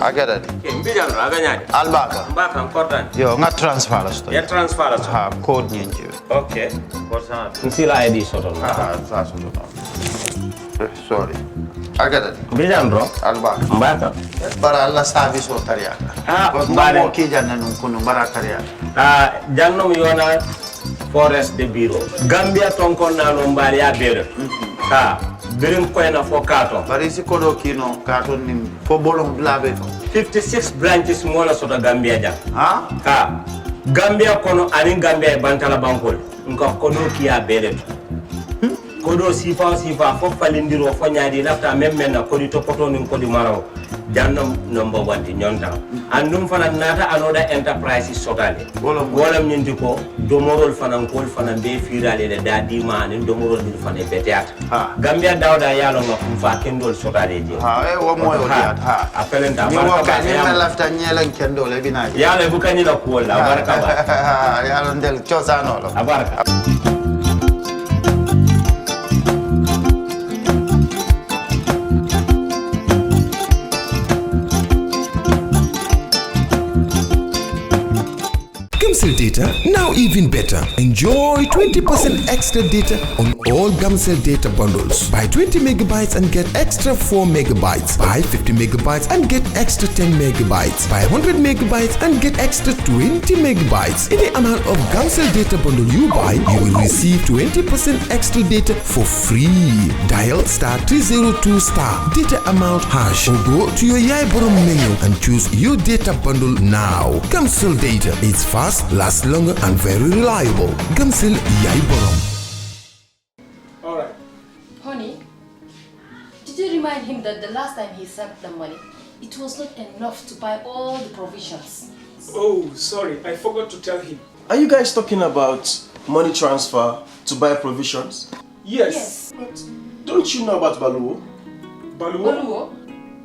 Agada. Mbijan aganya. Albaka. Mbaka important. Yo, nga transfer la sto. Ya transfer la. Ha, code nyinji. Okay. Kosa. Nsila ID soto. Sa soto. Sorry. Agada. Mbijan bro. Albaka. Mbaka. Bara alla service o tariaka. Mbare ki janna nun kunu bara tariaka. Jannom yona forest de bureau. Gambia tonkon na no mbari ya bere. Birim koyna fo kato. Bari si kodo kino kato nim fo bolong blabe to. 56 branches mola soto Gambia jam. Ha? Gambia kono ani Gambia bantala bankol. Nka kono kiya bere. Kodo sifa fo falindiro fo nyaadi lafta memmen na kodi to poto nim kodi maraw. Jannam number 1 di nyonta. Andum fana nata anoda enterprise sotale. Wolam nyindi ko domorol fana kol fana be firale de dadi mani domorol dir fana beteat. Gambia dawda yalo ngam fa kendol sotale je. Wo moyo diat. Apelenta ni wo ka ni lafta nyelen kendol e bina. Yalo bu kanyi la ko la baraka ba. Yalo ndel chosano lo. Abaraka. Gamcell data, now even better. Enjoy 20% extra data on all Gamcell data bundles. Buy 20 megabytes and get extra 4 megabytes. Buy 50 megabytes and get extra 10 megabytes. Buy 100 megabytes and get extra 20 megabytes. Any amount of Gamcell data bundle you buy, you will receive 20% extra data for free. Dial *302 data amount hash or go to your Yaiborom menu and choose your data bundle now. Gamcell data, it's fast, lasts longer and very reliable. Gamcell Yaiborom. Alright. Honey, did you remind him that the last time he sent the money, it was not enough to buy all the provisions? Oh, sorry, I forgot to tell him. Are you guys talking about money transfer to buy provisions? Yes. But don't you know about Baluwo? Baluwo?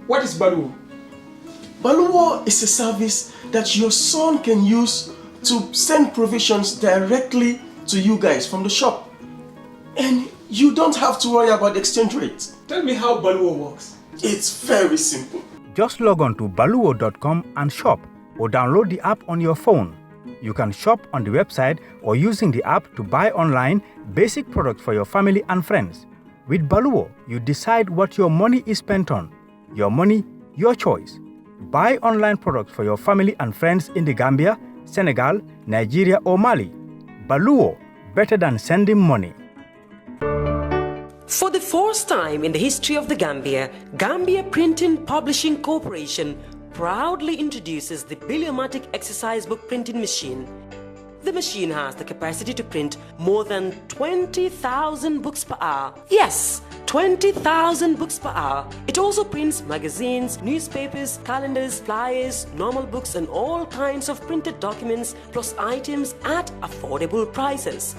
What is Baluwo? Baluwo is a service that your son can use to send provisions directly to you guys from the shop. And you don't have to worry about the exchange rate. Tell me how Baluwo works. It's very simple. Just log on to baluwo.com and shop, or download the app on your phone. You can shop on the website or using the app to buy online basic products for your family and friends. With Baluwo, you decide what your money is spent on. Your money, your choice. Buy online products for your family and friends in the Gambia, Senegal, Nigeria or Mali. Baluwo, better than sending money. For the first time in the history of the Gambia, Gambia Printing Publishing Corporation proudly introduces the Biliomatic exercise book printing machine. The machine has the capacity to print more than 20,000 books per hour. Yes, 20,000 books per hour. It also prints magazines, newspapers, calendars, flyers, normal books and all kinds of printed documents plus items at affordable prices.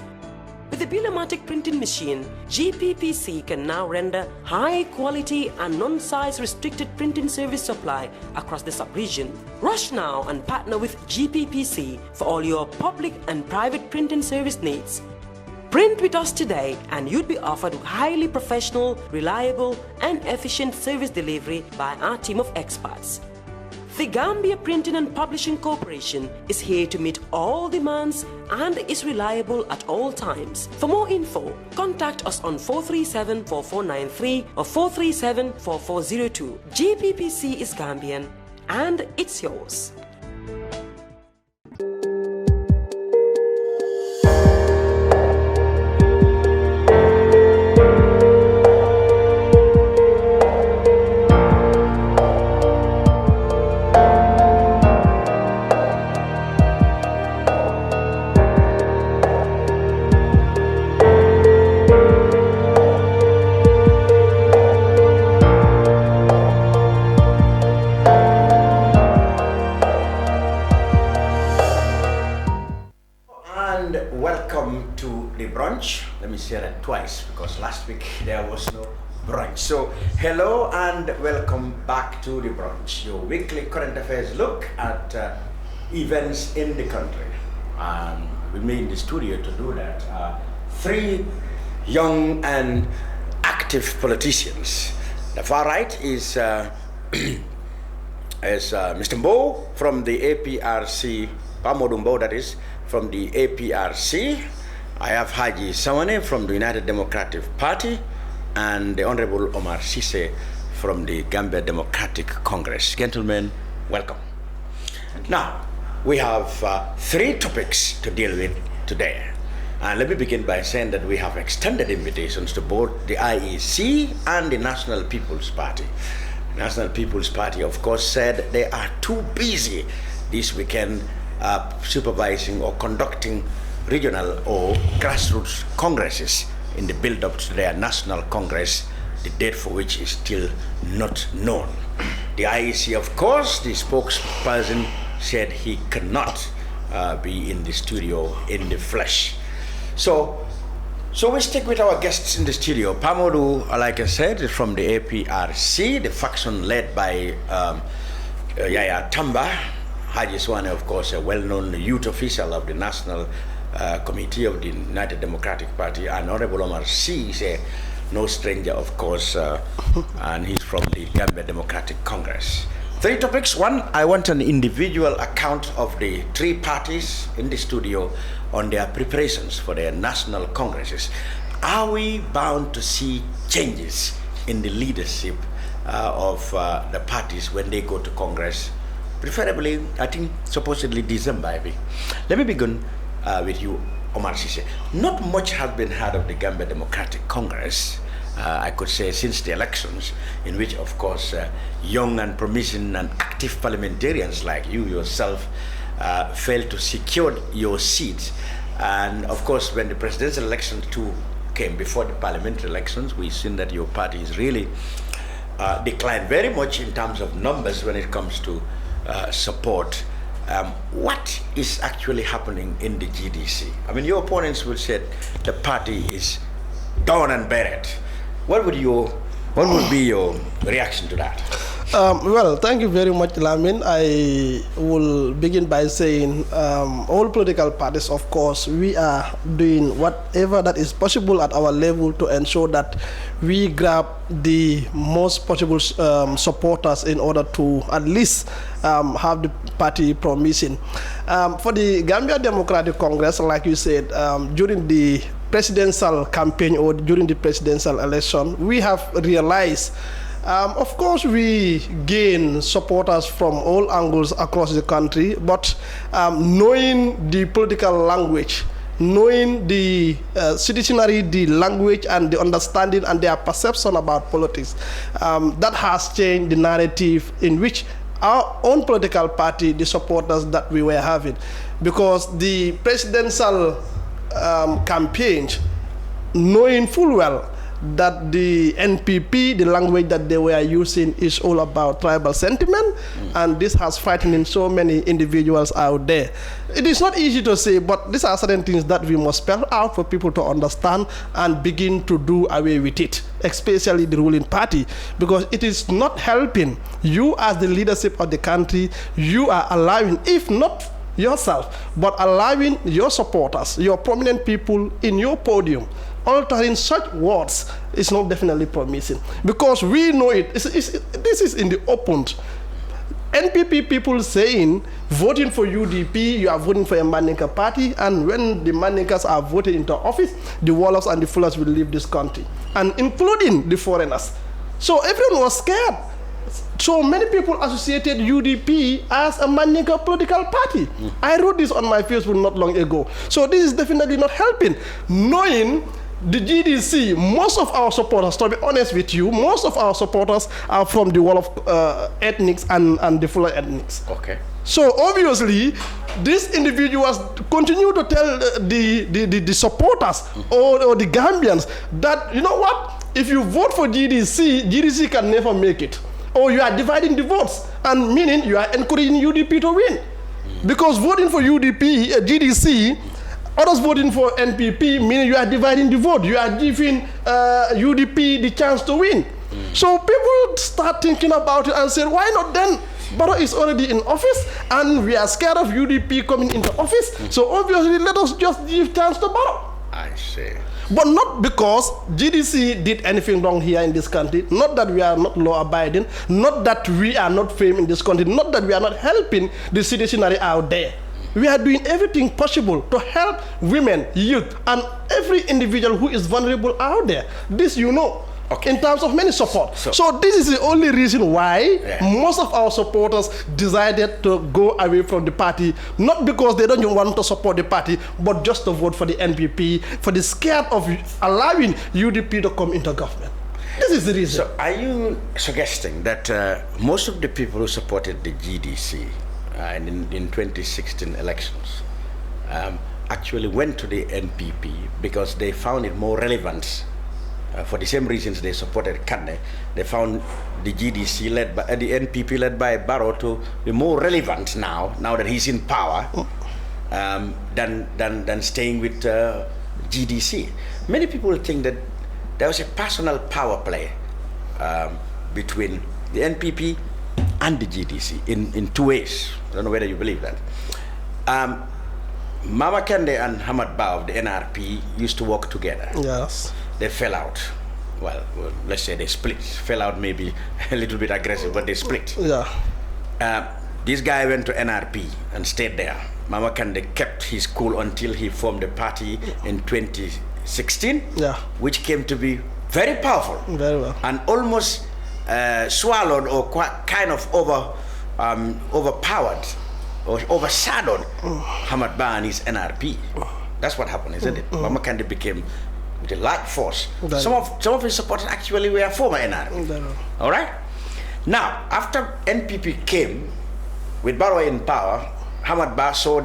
With the Biliomatic printing machine, GPPC can now render high quality and non-size restricted printing service supply across the sub-region. Rush now and partner with GPPC for all your public and private printing service needs. Print with us today and you'd be offered highly professional, reliable and efficient service delivery by our team of experts. The Gambia Printing and Publishing Corporation is here to meet all demands and is reliable at all times. For more info, contact us on 437-4493 or 437-4402. GPPC is Gambian and it's yours. Brunch. Let me say that twice because last week there was no brunch. So hello and welcome back to the Brunch, your weekly current affairs look at events in the country. And with me in the studio to do that three young and active politicians. The far right is is Mr. Mboowe from the APRC, Modou Mboowe that is, from the APRC. I have Hagie Suwaneh from the United Democratic Party and the Honorable Omar Ceesay from the Gambia Democratic Congress. Gentlemen, welcome. Now, we have 3 topics to deal with today. And let me begin by saying that we have extended invitations to both the IEC and the National People's Party. The National People's Party, of course, said they are too busy this weekend supervising or conducting regional or grassroots congresses in the build-up to their national congress, the date for which is still not known. The IEC, of course, the spokesperson said he cannot be in the studio in the flesh. So we stick with our guests in the studio. Modou, like I said, is from the APRC, the faction led by Yaya Tamba. Hagie Suwaneh, of course, a well-known youth official of the National Committee of the United Democratic Party, and Honorable Omar Ceesay, no stranger, of course, and he's from the Gambia Democratic Congress. 3 topics. 1, I want an individual account of the 3 parties in the studio on their preparations for their national congresses. Are we bound to see changes in the leadership of the parties when they go to Congress? Preferably, I think, supposedly December, maybe. Let me begin with you, Omar Ceesay. Not much has been heard of the Gambia Democratic Congress, I could say, since the elections, in which, of course, young and promising and active parliamentarians like you yourself failed to secure your seats. And, of course, when the presidential elections too came before the parliamentary elections, we've seen that your party is really declined very much in terms of numbers when it comes to support. What is actually happening in the GDC? I mean, your opponents will say the party is down and buried. What would be your reaction to that? Well, thank you very much, Lamin. I will begin by saying all political parties, of course, we are doing whatever that is possible at our level to ensure that we grab the most possible supporters in order to at least have the party promising. For the Gambia Democratic Congress, like you said, during the presidential campaign or during the presidential election, we have realized of course, we gain supporters from all angles across the country, but knowing the political language, knowing the citizenry, the language and the understanding and their perception about politics, that has changed the narrative in which our own political party, the supporters that we were having. Because the presidential campaigns, knowing full well that the NPP, the language that they were using is all about tribal sentiment, and this has frightened so many individuals out there. It is not easy to say, but these are certain things that we must spell out for people to understand and begin to do away with it, especially the ruling party, because it is not helping you as the leadership of the country. You are allowing, if not yourself, but allowing your supporters, your prominent people in your podium, altering such words is not definitely promising, because we know it. This is in the open. NPP people saying, voting for UDP, you are voting for a Mandinka party, and when the Mandinkas are voted into office, the Wolofs and the Fullers will leave this country, and including the foreigners. So everyone was scared. So many people associated UDP as a Mandinka political party. I wrote this on my Facebook not long ago. So this is definitely not helping. Knowing the GDC, most of our supporters, to be honest with you, most of our supporters are from the Wolof ethnics and the Fuller ethnics. Okay. So obviously, these individuals continue to tell the supporters or the Gambians that, you know what, if you vote for GDC can never make it. Or you are dividing the votes, and meaning you are encouraging UDP to win. Because voting for UDP, GDC, others voting for NPP, meaning you are dividing the vote. You are giving UDP the chance to win. So people start thinking about it and say, why not then? Barrow is already in office, and we are scared of UDP coming into office. So obviously, let us just give chance to Barrow. I see. But not because GDC did anything wrong here in this country, not that we are not law-abiding, not that we are not fame in this country, not that we are not helping the citizenry out there. We are doing everything possible to help women, youth, and every individual who is vulnerable out there. This you know. Okay. In terms of many support. So this is the only reason why most of our supporters decided to go away from the party, not because they don't want to support the party, but just to vote for the NPP, for the scare of allowing UDP to come into government. This is the reason. So are you suggesting that most of the people who supported the GDC in 2016 elections actually went to the NPP because they found it more relevant? For the same reasons they supported Kande, they found the GDC led by the NPP led by Barrow to be more relevant now that he's in power, than staying with GDC. Many people think that there was a personal power play between the NPP and the GDC in two ways. I don't know whether you believe that. Mama Kande and Hamad Ba of the NRP used to work together. Yes. They fell out. Well, let's say they split. Fell out maybe a little bit aggressive, but they split. Yeah. This guy went to NRP and stayed there. Mama Kande kept his cool until he formed a party in 2016, which came to be very powerful. Very well. And almost swallowed or kind of overpowered or overshadowed Hamad Ba and his NRP. That's what happened, isn't it? Mama Kande became the large force. Some of his supporters actually were former NRP. All right. Now, after NPP came with Barrow in power, Hamad Ba saw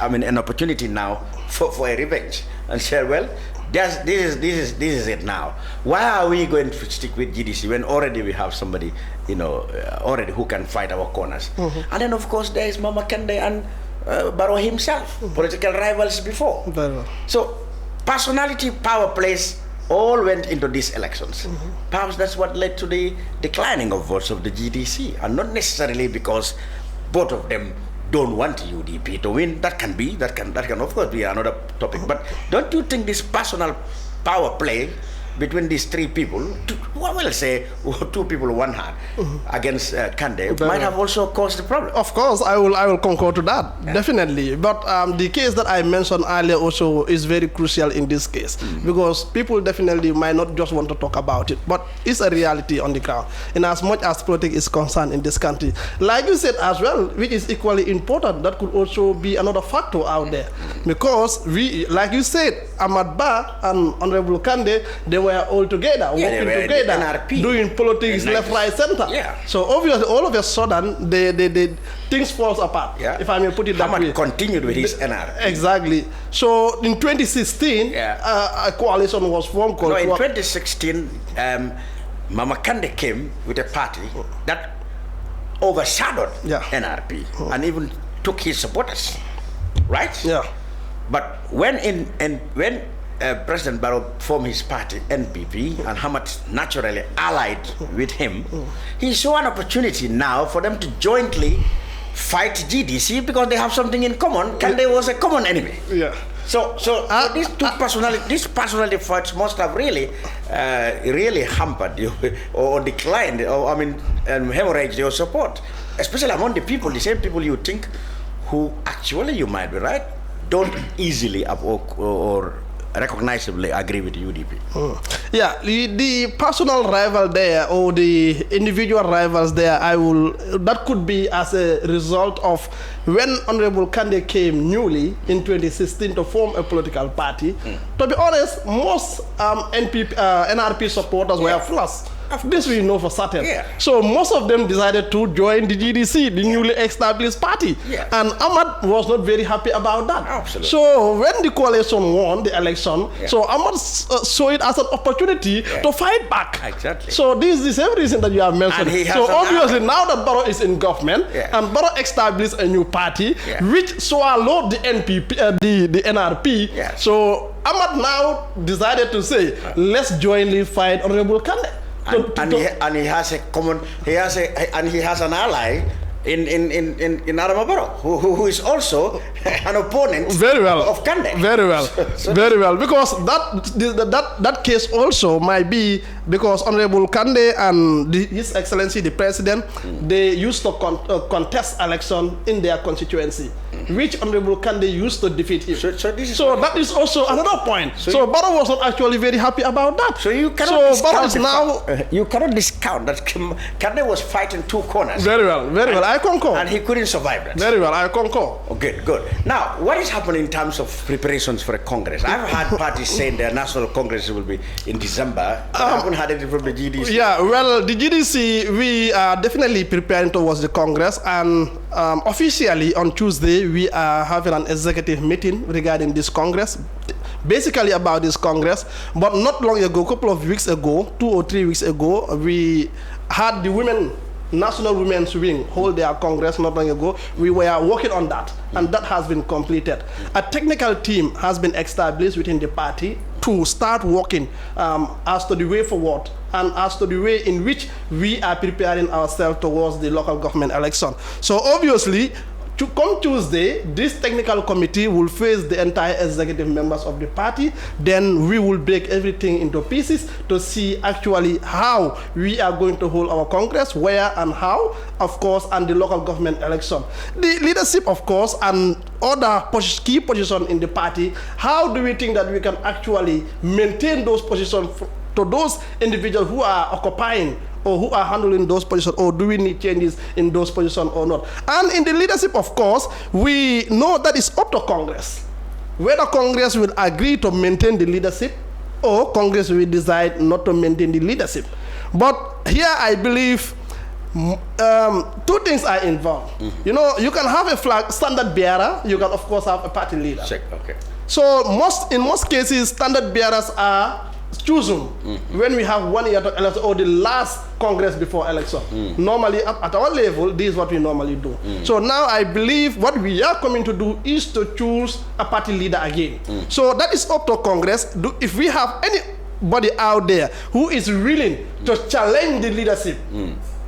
an opportunity now for a revenge and said, well, this is it now. Why are we going to stick with GDC when already we have somebody, already who can fight our corners? And then of course there is Mama Kande and Barrow himself, political rivals before. So personality power plays all went into these elections. Perhaps that's what led to the declining of votes of the GDC, and not necessarily because both of them don't want UDP to win. That can of course be another topic. But don't you think this personal power play between these three people, two people, one hand, against Kande, might have also caused the problem? Of course, I will concur to that, definitely. But the case that I mentioned earlier also is very crucial in this case, because people definitely might not just want to talk about it, but it's a reality on the ground, in as much as politics is concerned in this country. Like you said as well, which is equally important, that could also be another factor out there, because we, like you said, Hamad Ba and Honorable Kande, they were all together, working together, doing politics left, right, center. So obviously, all of a sudden, things falls apart. If I may put it that way. Hamad continued with his NRP. Exactly. So in 2016, a coalition was formed. No, in 2016, Mama Kande came with a party that overshadowed NRP and even took his supporters, right? But when President Barrow formed his party, NPP, and Hamad naturally allied with him, he saw an opportunity now for them to jointly fight GDC because they have something in common. Kande was a common enemy. So these two personality fights must have really hampered you or declined, or hemorrhaged your support, especially among the people, the same people you think who actually, you might be right, don't easily or recognizably agree with UDP. The personal rival there, or the individual rivals there, that could be as a result of when Honorable Kande came newly in 2016 to form a political party. To be honest, most NRP supporters were flush. This we know for certain. So most of them decided to join the GDC, the newly established party. And Hamad was not very happy about that. So when the coalition won the election, so Hamad saw it as an opportunity to fight back. So this is the same reason that you have mentioned. So obviously now that Barrow is in government and Barrow established a new party which swallowed the NPP, the NRP. So Hamad now decided to say, let's jointly fight Honorable Kande. And he has an ally in Adamabaro, who is also an opponent of Kande. Very well. Very well. Because that case also might be because Honorable Kande and His Excellency the President, they used to contest election in their constituency, which Honorable Kande used to defeat him. So that is also another point. So Barrow was not actually very happy about that. So you cannot discount that Kande was fighting two corners. Very well. Very well. I concur. And he couldn't survive that. Very well. I concur. Oh, good. Now, what is happening in terms of preparations for a Congress? I've had parties saying their national Congress will be in December. I haven't had it from the GDC. Yeah, well, the GDC, we are definitely preparing towards the Congress, and officially on Tuesday, we are having an executive meeting regarding this Congress, basically about this Congress. But not long ago, a couple of weeks ago, 2 or 3 weeks ago, we had the National Women's Wing hold their Congress not long ago. We were working on that, and that has been completed. A technical team has been established within the party to start working as to the way forward and as to the way in which we are preparing ourselves towards the local government election. So obviously, to come Tuesday, this technical committee will face the entire executive members of the party. Then we will break everything into pieces to see actually how we are going to hold our Congress, where and how, of course, and the local government election. The leadership, of course, and other key positions in the party, how do we think that we can actually maintain those positions to those individuals who are occupying or who are handling those positions, or do we need changes in those positions or not? And in the leadership, of course, we know that it's up to Congress. Whether Congress will agree to maintain the leadership or Congress will decide not to maintain the leadership. But here I believe two things are involved. You know, you can have a flag standard bearer, you can of course have a party leader. Okay. So in most cases, standard bearers are chosen when we have 1 year to election or the last Congress before election. Normally at our level, this is what we normally do. So now I believe what we are coming to do is to choose a party leader again. So that is up to Congress. If we have anybody out there who is willing to challenge the leadership,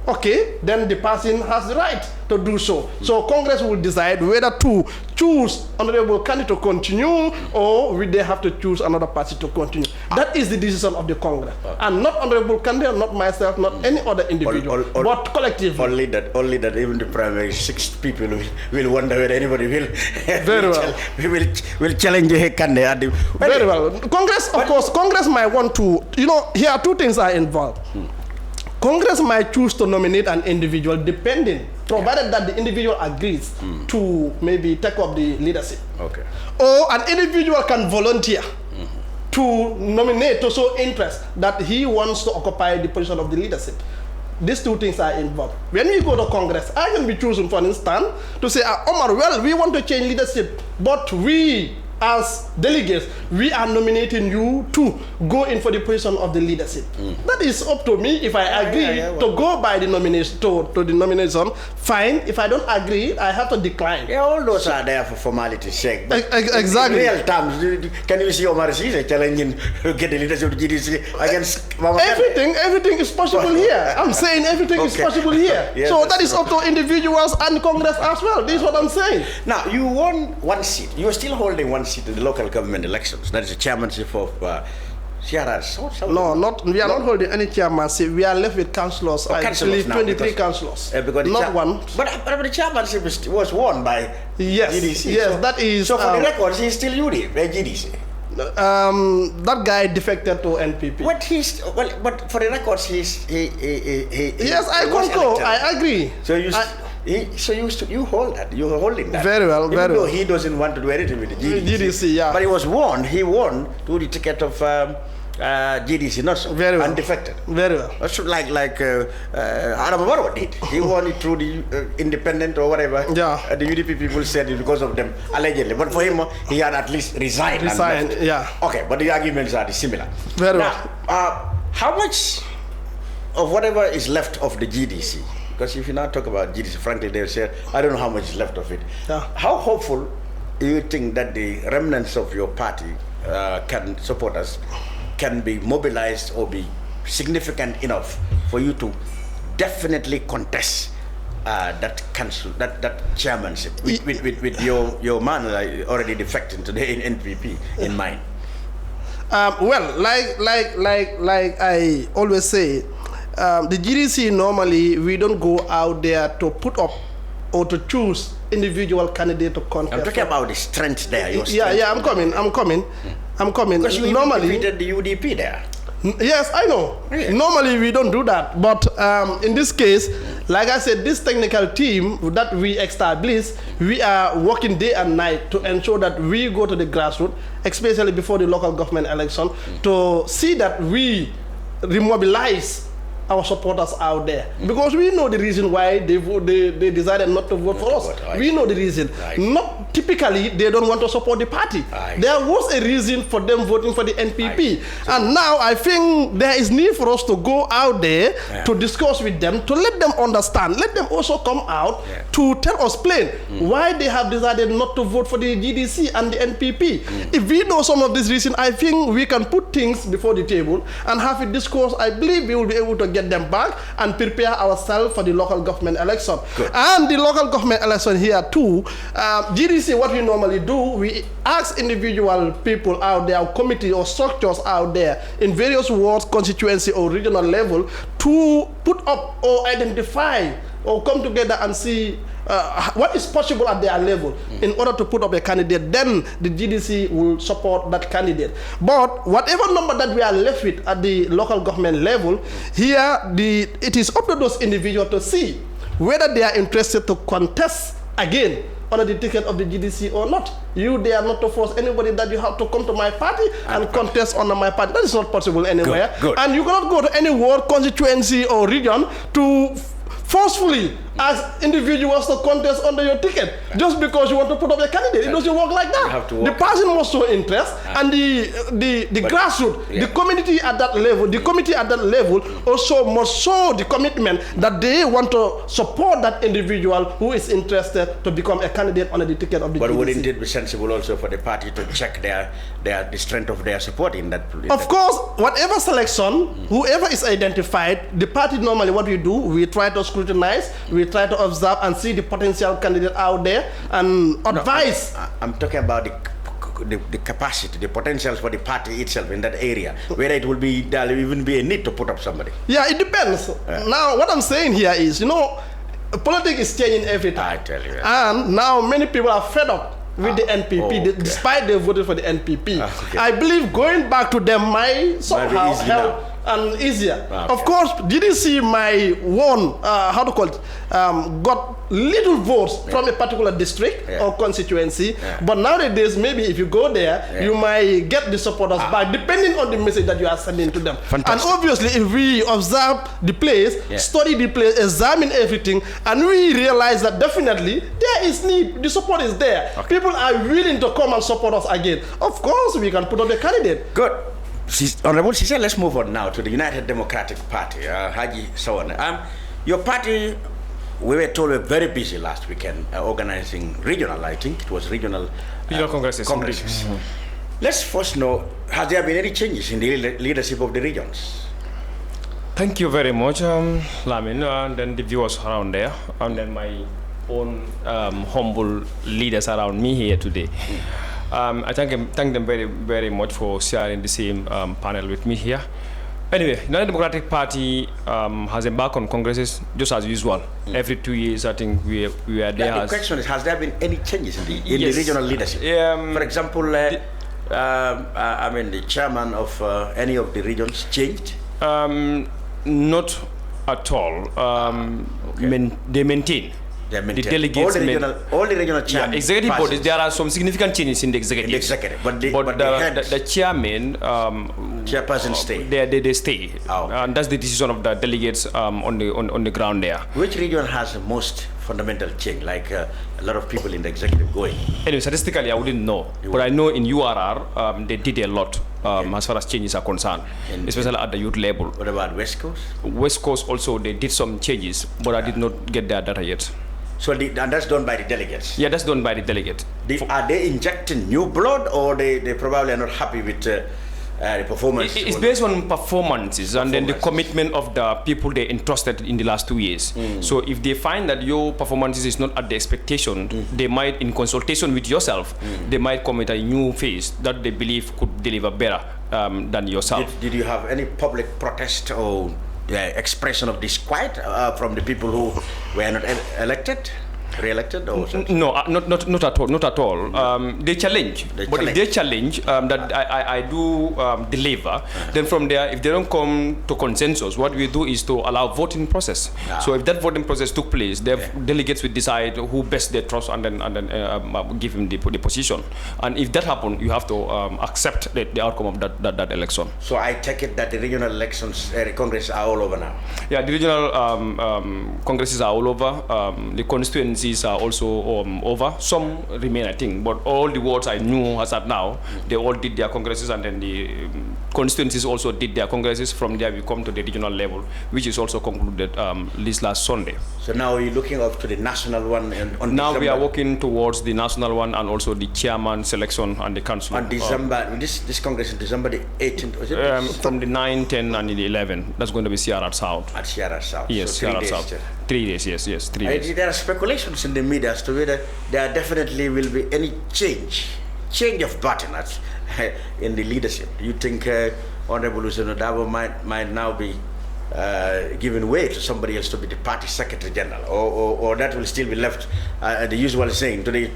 okay, then the person has the right to do so. So Congress will decide whether to choose Honorable Kande to continue or will they have to choose another party to continue. That is the decision of the Congress. And not Honorable Kande, not myself, not any other individual, but collectively. Only that even the primary 6 people will wonder whether anybody will will challenge Kande. Very well. Congress, of course, Congress might want to, here 2 things are involved. Congress might choose to nominate an individual provided that the individual agrees to maybe take up the leadership. Okay. Or an individual can volunteer to nominate, to show interest that he wants to occupy the position of the leadership. These 2 things are involved. When we go to Congress, I can be chosen, for instance, to say, Omar, well, we want to change leadership, but we, as delegates, we are nominating you to go in for the position of the leadership. That is up to me. If I agree to go by the nomination, to the nomination, fine. If I don't agree, I have to decline. Yeah, all those are there for formality's sake. Exactly. In real terms, can you see Omar Ceesay challenging get the leadership of the GDC against Mama Everything is possible here. I'm saying everything is possible here. Yes, so that is up to individuals and Congress as well. This is what I'm saying. Now, you won 1 seat. You are still holding 1 seat in the local government elections. That is the chairmanship of CRRs. No, we are not holding any chairmanship. We are left with councillors. I believe 23 councillors. Not one. But the chairmanship was won by GDC. Yes, so, that is. So for the records, he's still UD by GDC. That guy defected to NPP. But for the records, yes, I concur. I agree. So you hold that. You are holding that. Very well. Even though he doesn't want to do anything with the GDC. Yeah. But he won to the ticket of GDC, not so. Very well. Undefected. Very well. That's like Adamabaro did. He won it through the independent or whatever. Yeah. The UDP people said it because of them, allegedly. But for him, he had at least resigned. Yeah. Okay, but the arguments are similar. Very well. How much of whatever is left of the GDC? Because if you now talk about GDC, frankly, they'll say, I don't know how much is left of it. Yeah. How hopeful do you think that the remnants of your party supporters can be mobilized or be significant enough for you to definitely contest that council, that chairmanship with your man already defecting today in NPP in mind? Well, like I always say, the GDC normally we don't go out there to put up or to choose individual candidate to contest. I'm talking about the strength there. Your yeah, strength. yeah, I'm coming. Because you normally defeated the UDP there. Yes, I know. Yeah. Normally we don't do that, but in this case, like I said, this technical team that we established, we are working day and night to ensure that we go to the grassroots, especially before the local government election, to see that we remobilize our supporters out there, because we know the reason why they decided not to vote for us. We know the reason. Not typically they don't want to support the party. There was a reason for them voting for the NPP, and now I think there is need for us to go out there to discuss with them, to let them understand, let them also come out to tell us plain why they have decided not to vote for the GDC and the NPP. If we know some of this reason, I think we can put things before the table and have a discourse. I believe we will be able to get them back and prepare ourselves for the local government election. Good. And the local government election here too, GDC, what we normally do, we ask individual people out there, committee or structures out there in various wards, constituency or regional level to put up or identify or come together and see what is possible at their level in order to put up a candidate. Then the GDC will support that candidate. But whatever number that we are left with at the local government level, here it is up to those individuals to see whether they are interested to contest again under the ticket of the GDC or not. They are not to force anybody that you have to come to my party and contest under my party. That is not possible anywhere. Good. And you cannot go to any ward, constituency or region to forcefully ask individuals to contest under your ticket just because you want to put up a candidate. It doesn't work like that. The person must show interest, and the grassroots, the community at that level, the committee at that level also must show the commitment that they want to support that individual who is interested to become a candidate under the ticket of the GDC. But wouldn't it be sensible also for the party to check the strength of their support in that? Of course, whatever selection, whoever is identified, the party normally what we do, we try to scrutinize, we try to observe and see the potential candidate out there and advise. No, I'm talking about the capacity, the potentials for the party itself in that area, whether it will be, there will even be a need to put up somebody. Yeah, it depends. Now, what I'm saying here is, politics is changing every time. I tell you. And now many people are fed up with the NPP, despite they voted for the NPP. I believe going back to them might somehow help and easier. Of course, GDC might won, got little votes from a particular district or constituency, but nowadays maybe if you go there, you might get the supporters back, depending on the message that you are sending to them. Fantastic. And obviously, if we observe the place, study the place, examine everything, and we realize that definitely there is need, the support is there. People are willing to come and support us again. Of course, we can put up a candidate. Good. Honorable Ceesay, let's move on now to the United Democratic Party. Hagie Suwaneh. Your party, we were told, were very busy last weekend organizing regional, I think it was regional congresses. Let's first know, has there been any changes in the leadership of the regions? Thank you very much, Lamin, and then the viewers around there, and then my own humble leaders around me here today. I thank them very, very much for sharing the same panel with me here. Anyway, United Democratic Party has embarked on congresses just as usual. Every 2 years, I think we are there. The question is, has there been any changes in the regional leadership? For example, the chairman of any of the regions changed? Not at all. They maintain. The delegates, all the regional chairmen. Executive bodies, there are some significant changes in the executive. But the chairman, chairperson stay. They stay, and that's the decision of the delegates on the ground there. Which region has the most fundamental change? Like a lot of people in the executive going. Anyway, statistically, I wouldn't know, but I know in URR they did a lot as far as changes are concerned, especially at the youth level. What about West Coast? West Coast also they did some changes, but I did not get their data yet. So and that's done by the delegates? Yeah, that's done by the delegate. Are they injecting new blood, or they probably are not happy with the performance. It's based on performances and then the commitment of the people they entrusted in the last 2 years. So if they find that your performances is not at the expectation, they might, in consultation with yourself, they might commit a new phase that they believe could deliver better than yourself. Did you have any public protest or expression of disquiet from the people who were not elected? Re-elected or something? No, not at all. They challenge, but if they challenge that I do deliver, then from there, if they don't come to consensus, what we do is to allow voting process. So if that voting process took place, the delegates will decide who best they trust and then give him the position. And if that happens, you have to accept the outcome of that election. So I take it that the regional elections, Congress are all over now. Yeah, the regional congresses are all over. The constituencies are also over. Some remain, I think, but all the wards I knew as at now, they all did their congresses, and then the constituencies also did their congresses. From there, we come to the regional level, which is also concluded this last Sunday. So now you're looking up to the national one. Now we are working towards the national one and also the chairman selection and the council. On December, this congress in December the 18th, was it? From the 9, 10, and the 11. That's going to be CRR South. At CRR South. Yes, so 3 CRR days. South. 3 days, yes, 3 days. There are speculations in the media as to whether there definitely will be any change of button in the leadership. Do you think Honorable Hussein Odabo might now be given way to somebody else to be the party secretary general, or that will still be left the usual saying to the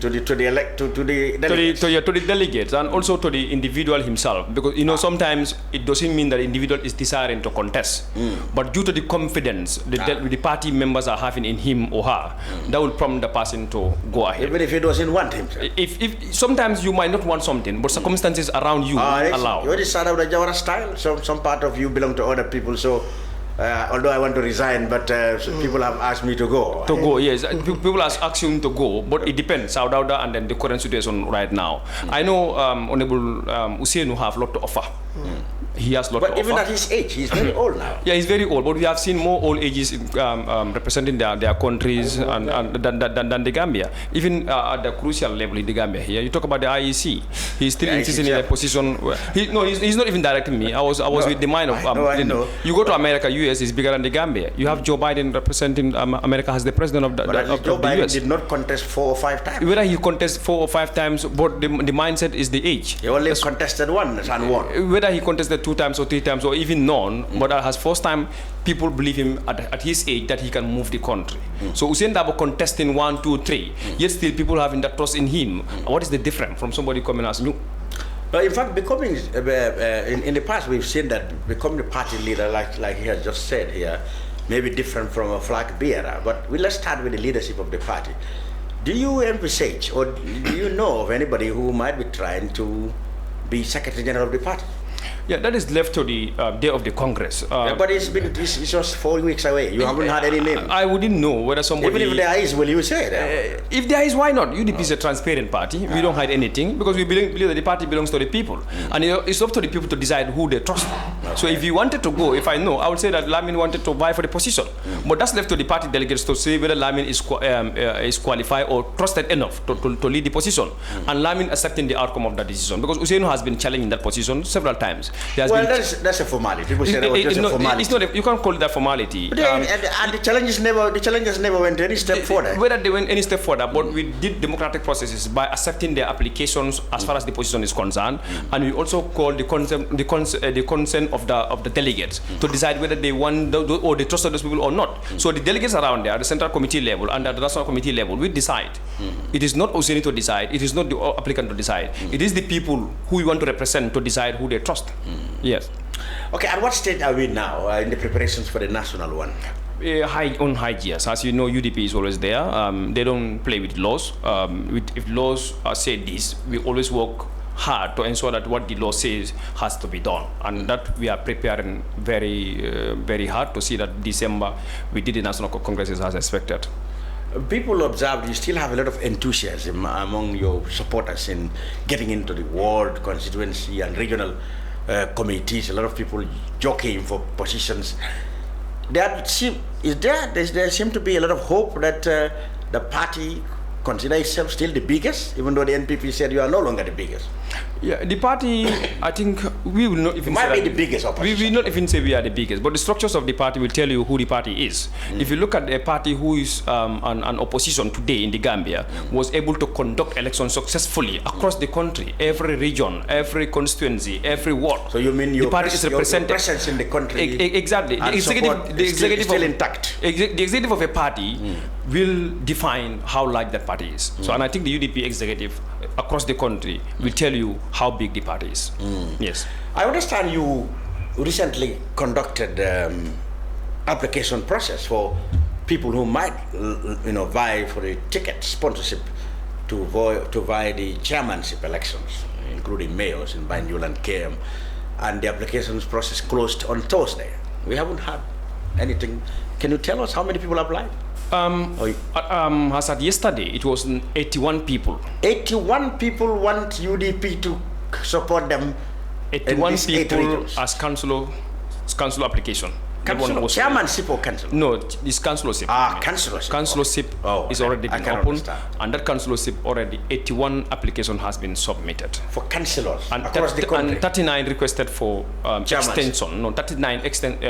delegates and also to the individual himself, because sometimes it doesn't mean that the individual is desiring to contest, but due to the confidence the party members are having in him or her, that will prompt the person to go ahead. Even if he doesn't want him. If sometimes you might not want something, but circumstances around you allow. You're the son of the Jawara style. Some part of you belong to other people, so. Although I want to resign, but people have asked me to go. To go, yes. People have asked him to go, but it depends. Sauda and then the current situation right now. I know Honorable Hussein have a lot to offer. He has a lot to offer. But even at his age, he's very old now. Yeah, he's very old, but we have seen more old ages representing their countries than the Gambia. Even at the crucial level in the Gambia here, you talk about the IEC. He's still insisting in a position where he's not even directing me. I was with the mind of you go to America, US is bigger than the Gambia. You have Joe Biden representing America as the president of the Joe Biden US. did not contest 4 or 5 times. Whether he contests 4 or 5 times, but the mindset is the age. He only contested once and won. Whether he contested 2 times or 3 times or even none, but as first time people believe him at his age that he can move the country. So Hussein Dabo contesting 1, 2, 3, yet still people having that trust in him. What is the difference from somebody coming as new? In fact, becoming in the past we've seen that becoming the party leader, like he has just said here, may be different from a flag bearer. But let's start with the leadership of the party. Do you envisage or do you know of anybody who might be trying to be Secretary General of the party? Yeah, that is left to the day of the Congress. But it's just 4 weeks away. You haven't had any name. I wouldn't know whether somebody... Even if there is, will you say that? If there is, why not? UDP is a transparent party. We don't hide anything because we believe that the party belongs to the people. And it's up to the people to decide who they trust. So if you wanted to go, if I know, I would say that Lamin wanted to vie for the position. But that's left to the party delegates to say whether Lamin is qualified or trusted enough to lead the position. And Lamin accepting the outcome of that decision. Because Usainu has been challenging that position several times. Well, that's a formality. People say that was just a formality. It's not you can't call it that formality. But the challengers never went any step further. Whether they went any step further, but we did democratic processes by accepting their applications as far as the position is concerned, and we also called the consent of the delegates to decide whether they want or they trust those people or not. So the delegates around there, the central committee level and at the national committee level, we decide. It is not Usaini to decide. It is not the applicant to decide. It is the people who we want to represent to decide who they trust. Yes. Okay, at what stage are we now in the preparations for the national one? On Hagie, as you know, UDP is always there. They don't play with laws. If laws say this, we always work hard to ensure that what the law says has to be done, and that we are preparing very, very hard to see that December we did the national congresses as expected. People observed you still have a lot of enthusiasm among your supporters in getting into the ward, constituency, and regional committees. A lot of people jockeying for positions. There seem to be a lot of hope that the party consider itself still the biggest, even though the NPP said you are no longer the biggest. Yeah, the party, I think we will not even might say be the biggest opposition. We will not even say we are the biggest, but the structures of the party will tell you who the party is. If you look at a party who is an opposition today in the Gambia, was able to conduct elections successfully across the country, every region, every constituency, every ward. So you mean the party is represented. Your presence in the country exactly. The executive is still intact. The executive of a party will define how large that party is. So, and I think the UDP executive across the country will tell you how big the party is. Yes. I understand you recently conducted application process for people who might, vie for the ticket sponsorship to vie the chairmanship elections, including mayors in Banjul and Kerr, and the applications process closed on Thursday. We haven't had anything. Can you tell us how many people applied? As at yesterday, it was 81 people. 81 people want UDP to support them. 81 people as councillor application. Chairmanship or councillor? No, it's councillorship. Councillorship. Councillorship is already been opened, and that councillorship already 81 application has been submitted for councillors and across the country. And 39 requested for extension. No, 39 extend.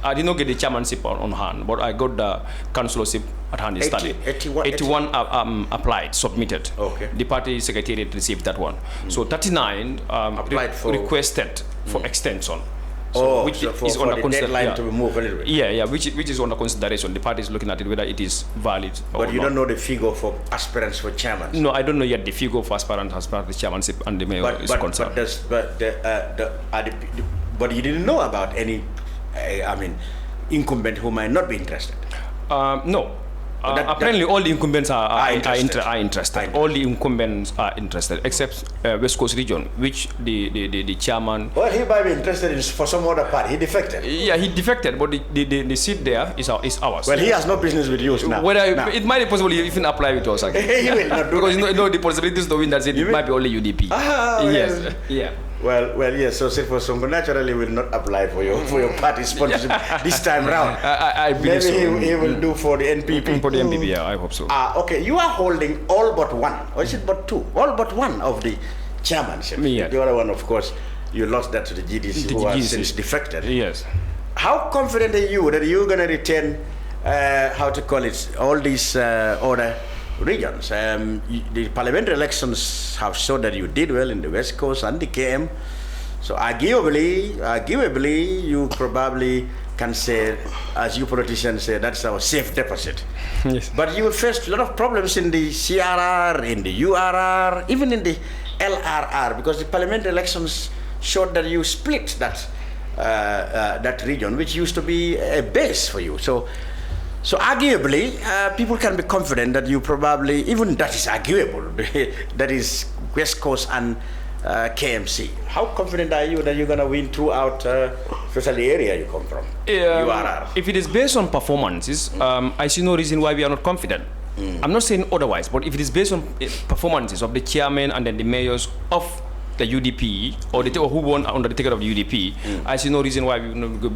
I did not get the chairmanship on hand, but I got the councillorship at hand yesterday. 81 applied, submitted. Okay. The party secretariat received that one. So 39 applied requested for extension. So which is for under the deadline to be moved a little bit. Yeah, which is under consideration. The party is looking at it whether it is valid or But you don't know the figure for aspirants for chairman. No, I don't know yet the figure for aspirants as far as the chairmanship and the mayor is concerned. But you didn't know about any, incumbent who might not be interested. No. Apparently, all the incumbents are interested. All the incumbents are interested, except West Coast region, which the chairman. Well, he might be interested for some other party. He defected. Yeah, he defected, but the seat there is ours. Well, he has no business with you now. It might be possible you even apply with us again. He will not do because the possibilities to win that seat might be only UDP. Yes. Yeah. Well, yes. So, Sifo Songo naturally will not apply for your party sponsorship this time round. I believe so. Maybe he will do for the NPP. For the NPP, yeah, I hope so. Okay. You are holding all but one, or is it but two? All but one of the chairmanship. Yeah. The other one, of course, you lost that to the GDC, who has since defected. Yes. How confident are you that you're going to retain, all these other regions? The parliamentary elections have shown that you did well in the West Coast and the KM. So arguably, you probably can say, as you politicians say, that's our safe deposit. Yes. But you will face a lot of problems in the CRR, in the URR, even in the LRR, because the parliamentary elections showed that you split that region, which used to be a base for you. So arguably, people can be confident that you probably, even that is arguable, that is West Coast and KMC. How confident are you that you're going to win throughout, especially the area you come from? URR? If it is based on performances, I see no reason why we are not confident. I'm not saying otherwise, but if it is based on performances of the chairman and then the mayors of the UDP or who won under the ticket of the UDP, I see no reason why we will not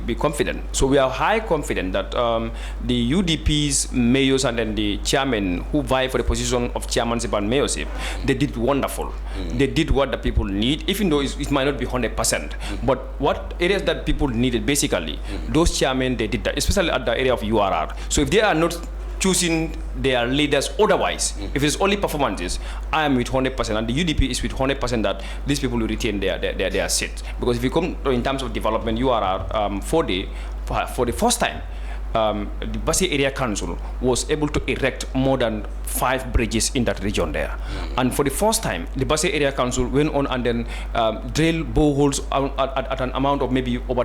be confident. So we are high confident that the UDP's mayors and then the chairman who vie for the position of chairmanship and mayorship, they did wonderful. They did what the people need, even though it might not be 100%. But what areas that people needed, basically, those chairmen, they did that, especially at the area of URR. So if they are not choosing their leaders otherwise, if it's only performances, I am with 100%, and the UDP is with 100% that these people will retain their seats. Because if you come in terms of development, URR for the first time, the Bassi Area Council was able to erect more than 5 bridges in that region there. And for the first time, the Bassi Area Council went on and then drilled boreholes at an amount of maybe over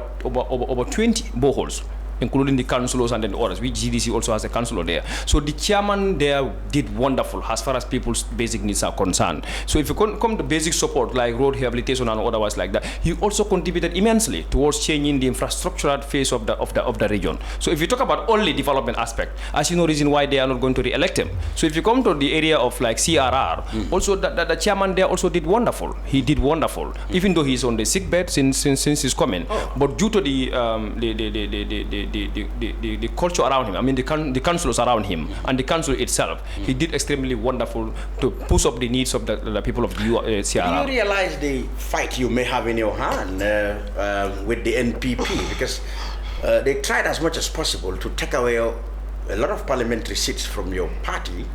20 boreholes, including the councillors and then others, which GDC also has a councillor there. So the chairman there did wonderful as far as people's basic needs are concerned. So if you come to basic support like road rehabilitation and otherwise like that, he also contributed immensely towards changing the infrastructural phase of the region. So if you talk about only development aspect, I see no reason why they are not going to re-elect him. So if you come to the area of like CRR, also the chairman there also did wonderful. He did wonderful, even though he's on the sick bed since his coming. But due to the the culture around him, I mean the councillors around him and the council itself, he did extremely wonderful to push up the needs of the people of the Sierra. Do you realize the fight you may have in your hand with the NPP? Because they tried as much as possible to take away a lot of parliamentary seats from your party.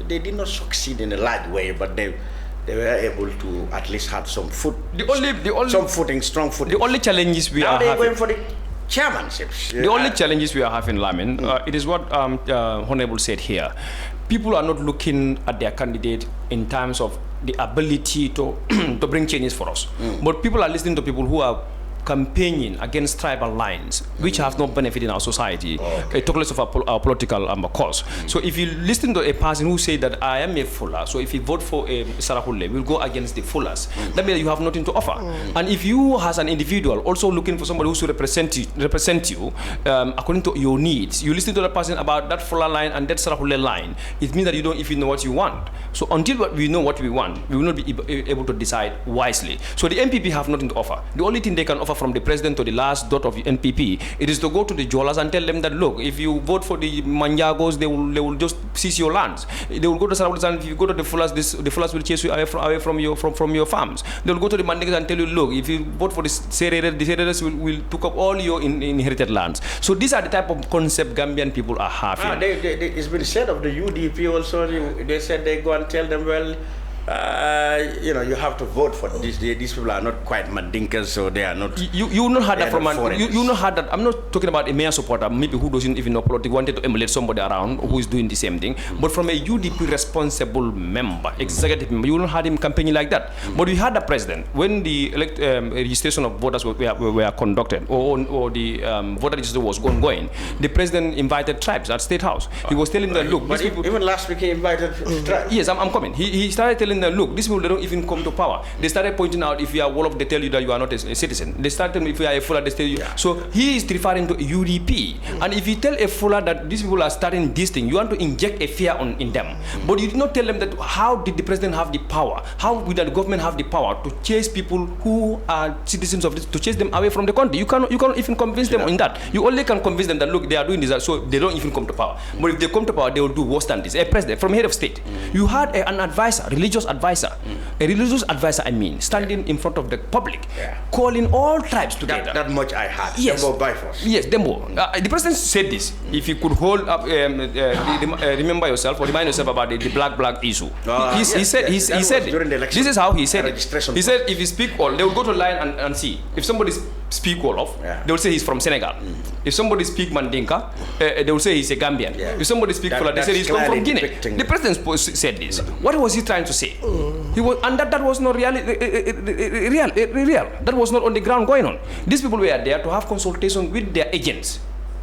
They did not succeed in a large way, but they were able to at least have some foot. Some footing, strong footing. The only challenges we are having. Now they're having. going for the chairmanships. The only challenges we are having, Lamin, it is what Honorable said here. People are not looking at their candidate in terms of the ability to to bring changes for us. But people are listening to people who are campaigning against tribal lines, which have no benefit in our society, regardless of our political cause. So if you listen to a person who say that I am a Fuller, so if you vote for a Sarahule, we'll go against the Fullers, that means you have nothing to offer. And if you, as an individual, also looking for somebody who should represent you according to your needs, you listen to the person about that Fuller line and that Sarahule line, it means that you don't even know what you want. So until we know what we want, we will not be able to decide wisely. So the NPP have nothing to offer. The only thing they can offer from the president to the last dot of the NPP, it is to go to the Jolas and tell them that, look, if you vote for the Manjagos, they will just seize your lands. They will go to Sarawalis, and if you go to the Fullers, the Fullers will chase you away from your farms. They will go to the Mandegas and tell you, look, if you vote for the Sereres will took up all your inherited lands. So these are the type of concept Gambian people are having. It's been said of the UDP also. They said they go and tell them, well, you have to vote for this. These people are not quite Mandinkas, so they are not. You not had that from you not had that. I'm not talking about a mayor supporter, maybe who doesn't even know politics, wanted to emulate somebody around who is doing the same thing. But from a UDP responsible member, executive member, you not had him campaigning like that. But we had the president when the registration of voters were conducted, or the voter registration was ongoing. The president invited tribes at State House. He was telling them, look, but even last week he invited tribes. Yes, I'm coming. He started telling them, look, these people, they don't even come to power. They started pointing out, if you are Wolof, they tell you that you are not a citizen. They started telling, if you are a Fuller, they tell you. So he is referring to UDP. And if you tell a Fuller that these people are starting this thing, you want to inject a fear in them. But you did not tell them that how did the president have the power? How did the government have the power to chase people who are citizens of this, to chase them away from the country? You cannot even convince them in that. You only can convince them that, look, they are doing this, so they don't even come to power. But if they come to power, they will do worse than this. A president, from head of state, you had an advisor, religious advisor, a religious advisor, standing in front of the public, calling all tribes together. That much I had. Yes. Dembo by force. Yes, Dembo. The president said this. If you could hold up, remember yourself or remind yourself about the black issue. He said this is how he said it. He said if you speak all, they will go to line and see. If somebody speak Wolof, they will say he's from Senegal. If somebody speak Mandinka, they will say he's a Gambian. If somebody speak Fula, they say he's come from Guinea. The president said this. What was he trying to say? He was, and that was not real. That was not on the ground going on. These people were there to have consultation with their agents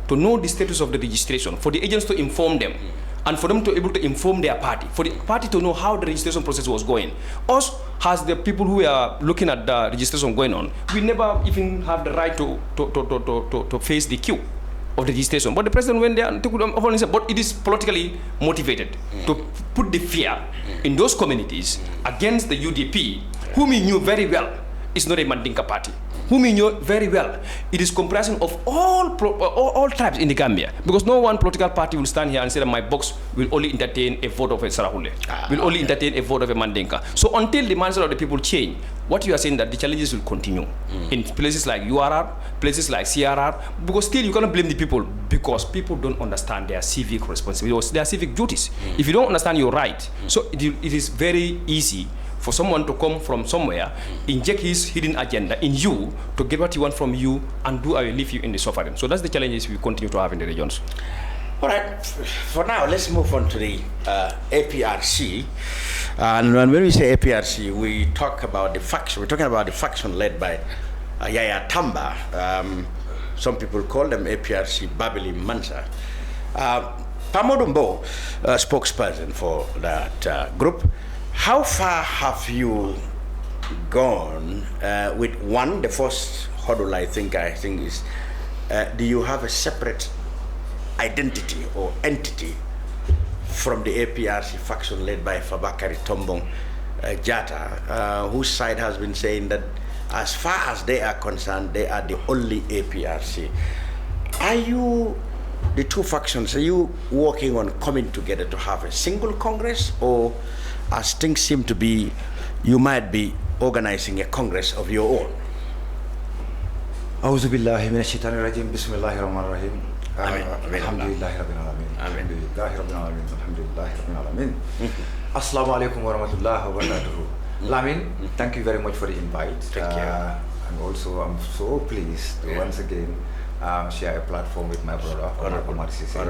to know the status of the registration, for the agents to inform them, and for them to be able to inform their party, for the party to know how the registration process was going. Us, as the people who are looking at the registration going on, we never even have the right to face the queue of the registration. But the president went there and took them upon himself. But it is politically motivated to put the fear in those communities against the UDP, whom he knew very well is not a Mandinka party, whom he knew very well. It is comprising of all tribes in the Gambia, because no one political party will stand here and say that my box will only entertain a vote of a Sarahule, will only entertain a vote of a Mandinka. So until the mindset of the people change, what you are saying that the challenges will continue in places like URR, places like CRR, because still you cannot blame the people, because people don't understand their civic responsibilities, their civic duties. If you don't understand your right, so it is very easy for someone to come from somewhere, inject his hidden agenda in you to get what he wants from you and leave you in the suffering. So that's the challenges we continue to have in the regions. All right, for now, let's move on to the APRC. And when we say APRC, we talk about the faction. We're talking about the faction led by Yaya Tamba. Some people call them APRC Babili Mansa. Modou Mboowe, spokesperson for that group. How far have you gone with one? The first hurdle, I think is, do you have a separate identity or entity from the APRC faction led by Fabakary Tombong Jatta, whose side has been saying that as far as they are concerned, they are the only APRC. are you, the two factions, are you working on coming together to have a single Congress, or as things seem to be, you might be organizing a Congress of your own? أعوذ بالله من الشيطان الرجيم بسم الله الرحمن الرحيم الحمد لله رب العالمين الحمد لله رب العالمين الحمد لله رب العالمين Assalamu alaikum wa rahmatullahi wa barakatuh. Lamin, thank you very much for the invite. Thank you. And also I'm so pleased to once again share a platform with my brother, Hon Omar Ceesay.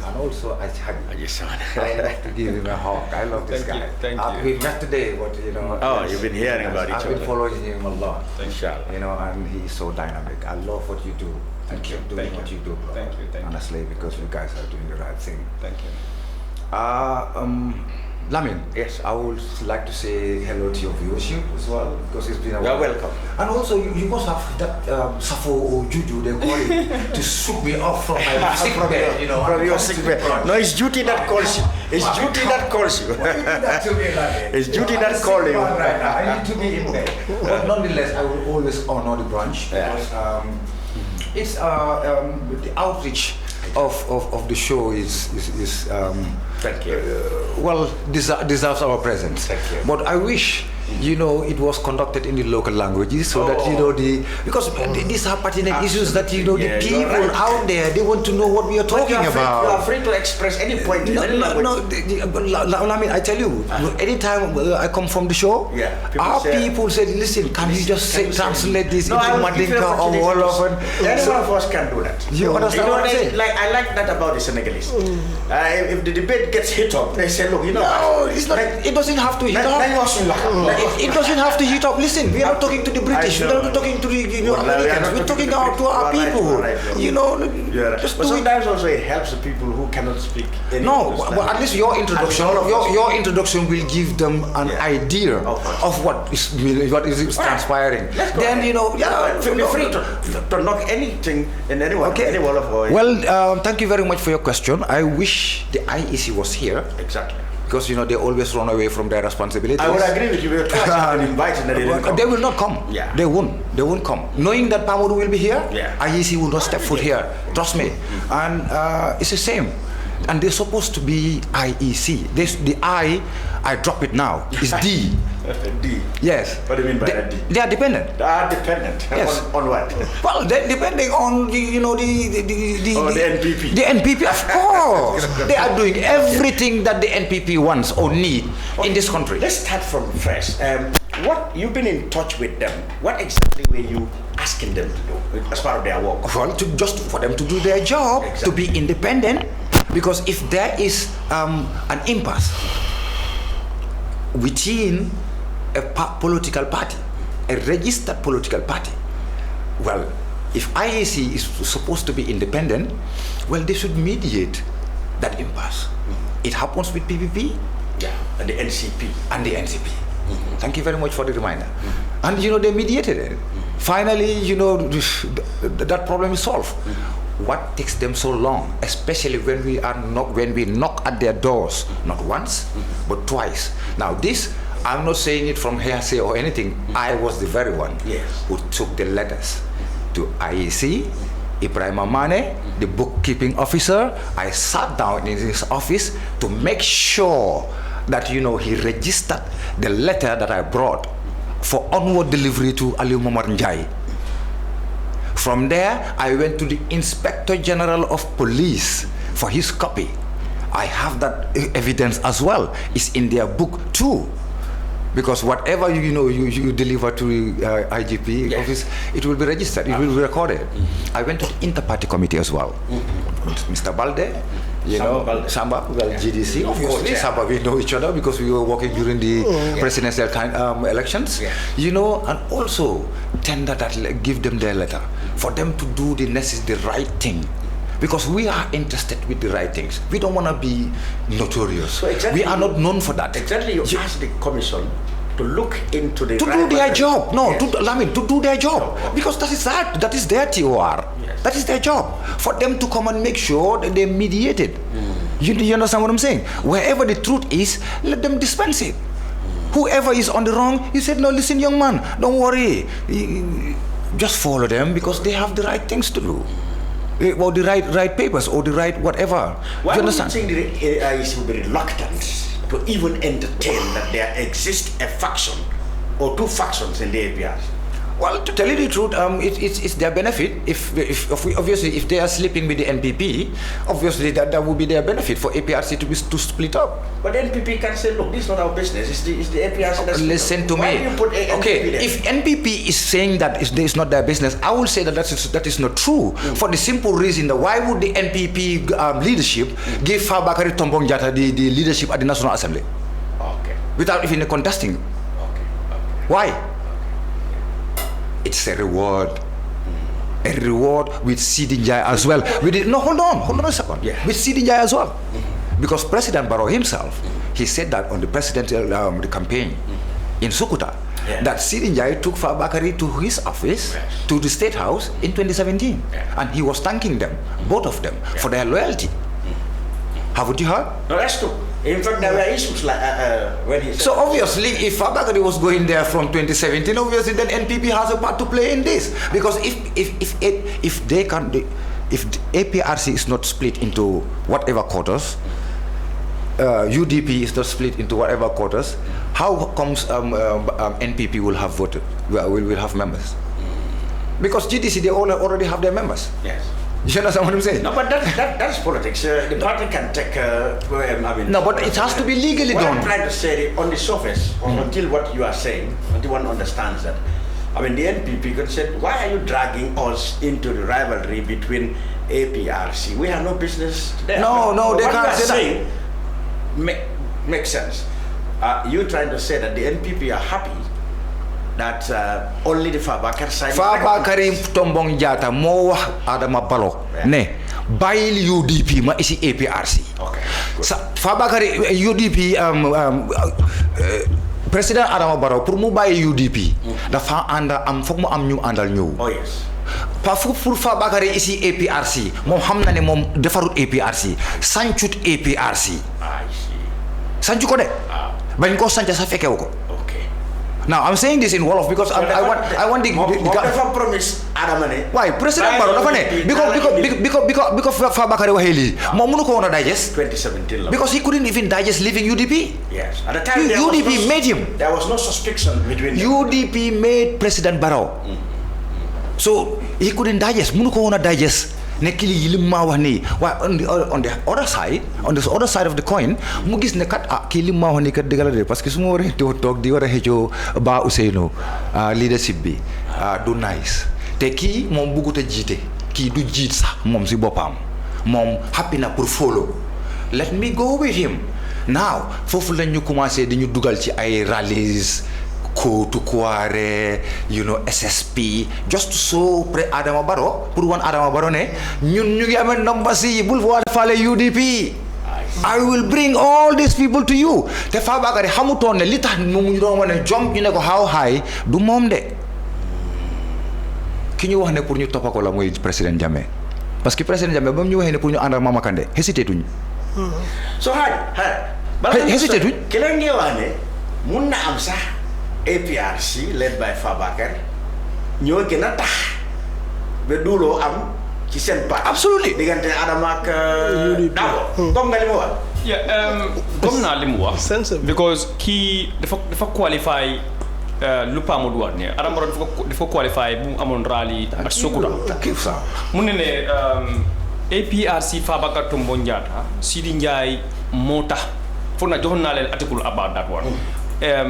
And also Hagie Suwaneh. I love to give him a hug. I love this guy. Thank you. We met today, but you know. Oh, you've been hearing about each other. I've been following him a lot. Inshallah. You know, and he's so dynamic. I love what you do. Thank you. Keep doing what you do, bro. Thank you. Honestly, because you guys are doing the right thing. Thank you. Lamin, yes, I would like to say hello to your viewership as well, because it's been a while. You're welcome. And also, you must have that Safo or Juju, they call it, to shoot me off from my sick bed, you know. From your sick bed. No, it's duty that calls you. It's duty that calls you. Why you do that to me, Lamin? It's duty that calls you. Right now. I need to be in bed. But nonetheless, I will always honor the brunch, because it's the outreach of the show is thank you. Well, deserves our presence. Thank you. But I wish, you know, it was conducted in the local languages, so that, you know, because these are pertinent issues that, you know, the people out there, they want to know what we are talking about. You are free to express any point in any language. I mean, I tell you, anytime I come from the show, people say, listen, can you just translate this into Mandinka or Wolof? Any one of us can do that. You understand what I'm saying? I like that about the Senegalese. If the debate gets hit up, they say, look, you know. No, it's not. It doesn't have to hit up. It doesn't have to hit up. Listen, we are not talking to the British. We are not talking to the Americans. We're talking out to our people. You know, just but sometimes also it helps the people who cannot speak any but at least your introduction, your introduction will give them an idea of what is transpiring. Then, you know, feel free to knock anything in anyone. Okay. Any one of our. Well, thank you very much for your question. I wish the IEC was here. Exactly. Because, you know, they always run away from their responsibilities. I would agree with you. We were trying to invite and they didn't come. They will not come. Yeah. They won't come. Knowing that Modou will be here, IEC will not step foot here. Trust me. And it's the same. And they're supposed to be IEC. The I drop it now, is D. D? Yes. What do you mean by D? They are dependent. They are dependent? Yes. On what? Well, they're depending on the NPP. The NPP, of course. They are doing everything that the NPP wants or need in this country. Let's start from first. What you've been in touch with them? What exactly were you asking them to do as part of their work? Well, just for them to do their job, to be independent. Because if there is an impasse within a political party, a registered political party, well, if IEC is supposed to be independent, well, they should mediate that impasse. It happens with PPP, and the NCP. Thank you very much for the reminder. And, you know, they mediated it. Finally, you know, that problem is solved. What takes them so long, especially when we knock at their doors, not once, but twice. Now this, I'm not saying it from hearsay or anything. I was the very one who took the letters to IEC, Ibrahim Amane, the bookkeeping officer. I sat down in his office to make sure that, you know, he registered the letter that I brought for onward delivery to Ali Momar Njai. From there, I went to the Inspector General of Police for his copy. I have that evidence as well. It's in their book too. Because whatever you deliver to IGP office, it will be registered, it will be recorded. I went to the Inter-Party Committee as well. Mr. Balde, Samba, GDC, of course. Samba, we know each other because we were working during the presidential elections. You know, and also tender that, give them their letter for them to do the right thing. Because we are interested with the right things. We don't want to be notorious. So we are not known for that. Exactly, you asked the commission to look into the... To do their job. No, to do their job. Because that is their TOR. Yes. That is their job. For them to come and make sure that they mediated. You understand what I'm saying? Wherever the truth is, let them dispense it. Whoever is on the wrong, you said, no, listen, young man, don't worry. Just follow them because they have the right things to do. or the right papers or the right whatever. Why you do you understand? think the AIs will be reluctant to even entertain that there exists a faction or two factions in the APRC? Well, to tell you the truth, it's their benefit. If they are sleeping with the NPP, obviously that would be their benefit for APRC to split up. But the NPP can say, look, this is not our business. It's the APRC that's... Listen to Why me. do you put NPP Okay, there? if NPP is saying that it's not their business, I will say that is not true. For the simple reason that why would the NPP leadership give Fabakary Tombong Jatta the leadership at the National Assembly? Okay. Without even contesting. Okay. Why? It's a reward. A reward with Sidi Njai as well. Hold on a second. Yeah. With Sidi Njai as well. Because President Barrow himself, he said that on the presidential campaign in Sukuta, that Sidi Njai took Fabakary to his office, to the State House in 2017. And he was thanking them, both of them, for their loyalty. Haven't you heard? No, that's true. In fact, there were issues like when he said... So obviously, if Fabakary was going there from 2017, obviously then NPP has a part to play in this. Because if the APRC is not split into whatever quarters, UDP is not split into whatever quarters, how comes NPP will have voted? Will have members? Because GDC, they already have their members. Yes. You understand what I'm saying? No, but that's politics. The party can take. No, but it has to be legally what done. I'm trying to say on the surface, until what you are saying, until one understands that. I mean, the NPP could say, why are you dragging us into the rivalry between APRC? We have no business there. No, they can't say that. Makes sense. You're trying to say that the NPP are happy that only the Fabakary side. Fabakary Tombong Jatta mo wax Adama Barrow ne bayil UDP ma isi APRC. Okay. Fabakary UDP President Adama Barrow pour mu bayi UDP dafa anda am fokk mu am ñu andal ñew. Oh yes. Pour Fabakary isi APRC mom xamna ne mom defarut APRC sancut APRC. I see. Sancu ko de. Bañ ko sanca sa fekkew ko. Now I'm saying this in Wolof because I want the promise Adamane. Why President Barrow dafa ne because Fabakary waxee lii moom mënu ko woon a digest 2017 because he couldn't even digest leaving UDP. Yes. At the time UDP made him. There was no suspicion between them. UDP made President Barrow. So he couldn't digest, mënu ko woon a digest. Nekili yilim ma wax ni on the other side of the coin mu gis ne kat ki lim ma wax ni kat degal de parce que suma wara tok di wara hejo ba Ousseynou leadership bi do nice te ki mom buguta jité ki du jitt sax mom ci bopam mom happy na pour follow, let me go with him. Now fofu lañu commencé di ñu dugal ci ay rallies to Kuare, SSP, just to show Adama Barrow, pour one Adama Barrow ne, ñun ñu ngi amé number si bul war falé UDP. I will bring all these people to you. Te Fabakary xamutoon ne li tax mu ñu doon wone jom ñu ne ko how high du moom de. Ki ñu wax ne pour ñu topako la mooy président Jammeh. Parce que président Jammeh bam ñu waxé ne pour ñu àndal Mama Kandeh hésité tuñ. So hésité tuñ. Ki la ngi wax ne mun na am sax APRC led by Fabakary ñoo gën a tax ba duuloo am ci seen part. Absolutely. diggante Adama ak Dabo. comme nga li mu wax. comme naa li mu wax. because kii dafa qualify lu Pa Modou wax ne Adama Barrow dafa qualify bu mu amoon rally ak Sokuta. mu ne APRC Fabakary Tombong Jatta Sidi Njai moo tax foog naa joxoon naa leen article about that one.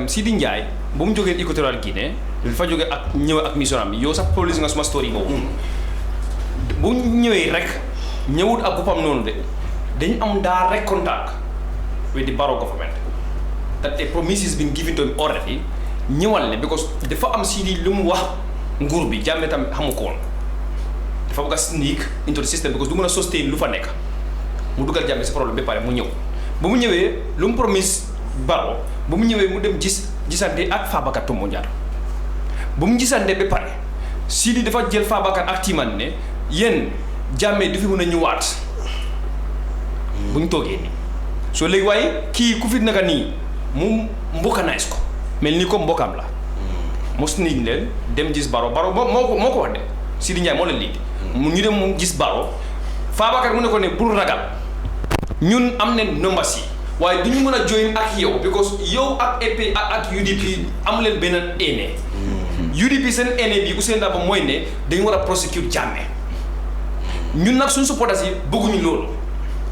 Sidi Njai bu mu jógee Equatorial Guinée dafa jógee ak ñëw ak mission am yow sax police nga suma story boobu bu ñëwee rek ñëwut ak boppam noonu de dañu am direct contact with the Barrow government that a promise has been given to him already ñëwal ne because dafa am Sidi lu mu wax nguur bi Jammeh tam xamu ko woon dafa bëgg a sneak into the system because du mën a sustain lu fa nekk mu dugal Jammeh si problème ba pare mu ñëw bu mu ñëwee lu mu promise Barrow bu mu ñëwee mu dem gisante ak Fabakary Tombong Jatta bu mu gisante ba pare Sidi dafa jël Fabakary ak tiiman ne yéen Jammeh du fi mën a ñëwaat bu ñu toogee nii soo léegi waaye kii ku fi naka nii mu mbokka nice ko mel ni ko mbokkam la mos niñ leen dem gis Barrow moo ko wax de Sidi Ndiaye moo leen lii ñu dem mu gis Barrow Fabakary mu ne ko ne bul ragal ñun am nañ numbers yi waaye duñu mën a join ak yow because yow ak EP ak UDP am leen benn ene UDP seen ene bi Ousainou Darboe mooy ne dañu war a prosecute Jammeh ñun nag suñu supporters yi bëgguñu loolu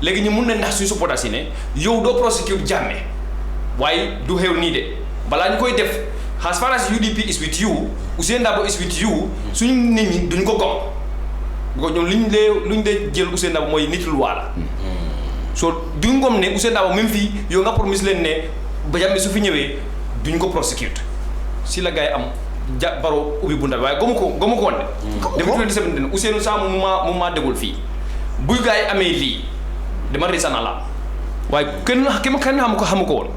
léegi ñu mun nañ ndax suñu supporters yi ne yow doo prosecute Jammeh waaye du xew nii de balaa ñu koy def as far as UDP is with you Ousainou Darboe is with you suñu nit ñi duñ ko gom because ñoom luñ dee jël Ousainou Darboe mooy nit lu waala so duñ gom ne Ousainou Darboe même fii yow nga promise leen ne ba Jammeh su fi ñëwee duñ ko prosecute si la gars yi am Barrow ubbi bunta bi waaye gomu ko woon de depuis 2017 Ousainou saa mu maa dégul fii buy gars yi amee lii dama risana la waaye kenn xamu ko woon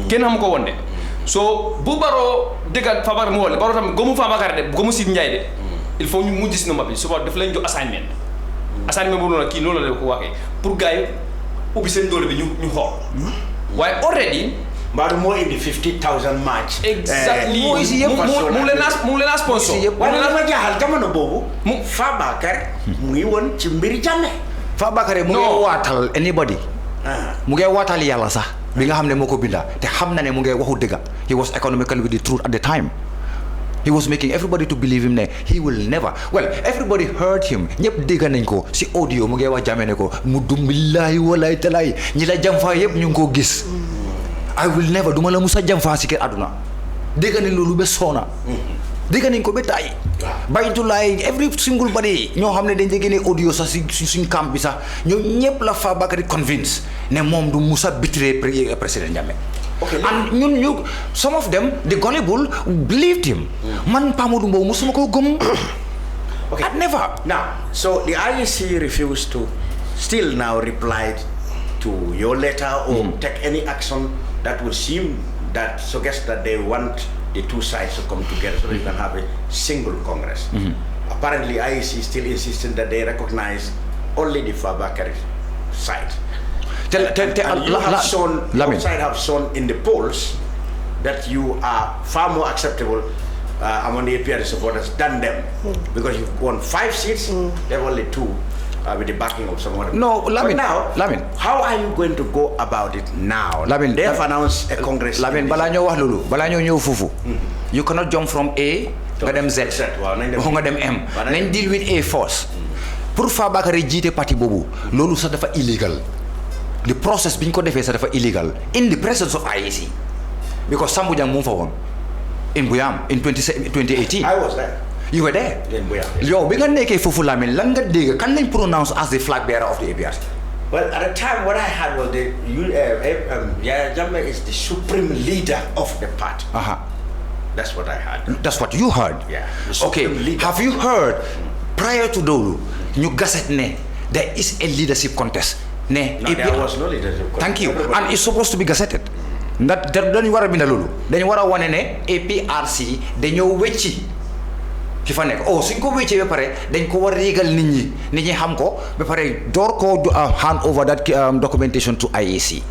kenn xamu ko woon de so bu Barrow dëggal Fabakary mu woon Barrow tamit gomu Fabakary de gomu Sid Ndiaye de il faut ñu mujj si nomba bi suba daf leen jox assignment boobu noonu kii noonu la ko waxee pour gars yi ubbi seen doole bi ñu xool waaye already Mbadu moo indi 50,000 match. Exactly. mu ngi leen a sponsor. waaye li ma jaaxal jamono boobu. Fabakary mu ngi woon ci mbiri Jammeh. Fabakary mu ngi waatal anybody. mu ngi waatal yàlla sax bi nga xam ne moo ko binda te xam na ne mu ngi waxu dëgga. He was economically with the truth at the time. He was making everybody to believe him ne he will never. Well, everybody heard him. ñëpp dégg nañ ko si audio mu ngi wax Jammeh ne ko mu dumbillahi walaay talaay ñi la jam faa yëpp ñu ngi koo gis. I will never duma la musa jam faa si kër àdduna dégg nañ loolu ba soona dégg nañ ko ba taay baytulaay every single body ñoo xam ne dañ dégg ne audio sax si suñ camp bi sax ñoo ñëpp la Fabakary convince ne moom du musa betray président Jammeh. Okay, and ñu some of them the gullible believed him. Man Pa Modou Mboowe musuma ko gëm. Okay. I'd never. Now, so the IEC refused to still now reply to your letter or take any action that would seem that suggests that they want the two sides to come together so that you can have a single Congress. Apparently, IEC is still insisting that they recognize only the Fabakary side. You have shown, your side have shown in the polls that you are far more acceptable among the APRC supporters than them, because you've won 5 seats, they have only 2 with the backing of someone. No, Lamin. Now, how are you going to go about it now? Lamin, they have announced a Congress. Lamin, balanyo wax lolu, balanyo ñew fufu. You cannot jump from A to dem Z. Nga dem M. Nañ deal with A first. Pour Fabakary jité parti bobu, lolu sa dafa illegal. The process biñ ko defé sa dafa illegal in the presence of IEC. Because Sambou Jang mu fa won in Buyam in 2018. I was there. You were there? In Buyam. Yo, bi nga nekké fofu Lamin, lan nga dégg kan lañ pronounce as the flag bearer of the APRC? Well, at the time, what I had was Jammeh is the supreme leader of the party. That's what I had. That's what you heard? Yeah. Okay. Have you heard prior to Dolu, New Gazette ne there is a leadership contest? No, there was no leadership contest. Thank you. And it's supposed to be gazetted. That dañu wara binda lolu. Dañu wara wane ne APRC dañu wécci ki fa nek. Oh, suñ ko wéccé ba paré dañ ko wara régal nit ñi xam ko ba paré door ko hand over that documentation to IEC.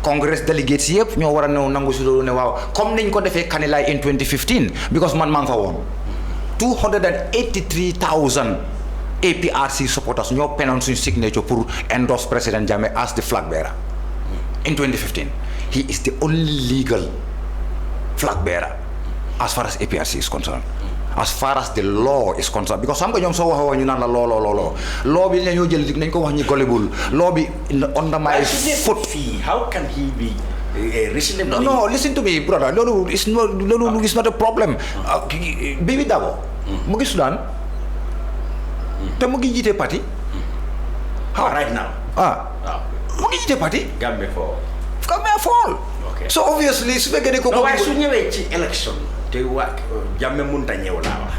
Congress delegates yep ñoo wara nangu ci lolu ne waaw comme niñ ko défé Kanilai in 2015 because man fa won 283,000 APRC supporters ñoo penoon suñ signature pour endorse President Jammeh as the flag bearer in 2015. He is the only legal flag bearer as far as APRC is concerned. As far as the law is concerned, because some ñom so wax ñu nan la law bi ñoo jël nañ ko wax ñi gullible law bi under my foot. How can he be reasonable? No, listen to me, brother. Lolu is not a problem. Bibi Dabo mu ngi Sudan te mu ngi jité parti right now. Mu ngi jité parti Gambia fall. Okay. So obviously su fekkee ne ko waaye su ñëwee ci election te Jammeh mënta ñëw laa wax.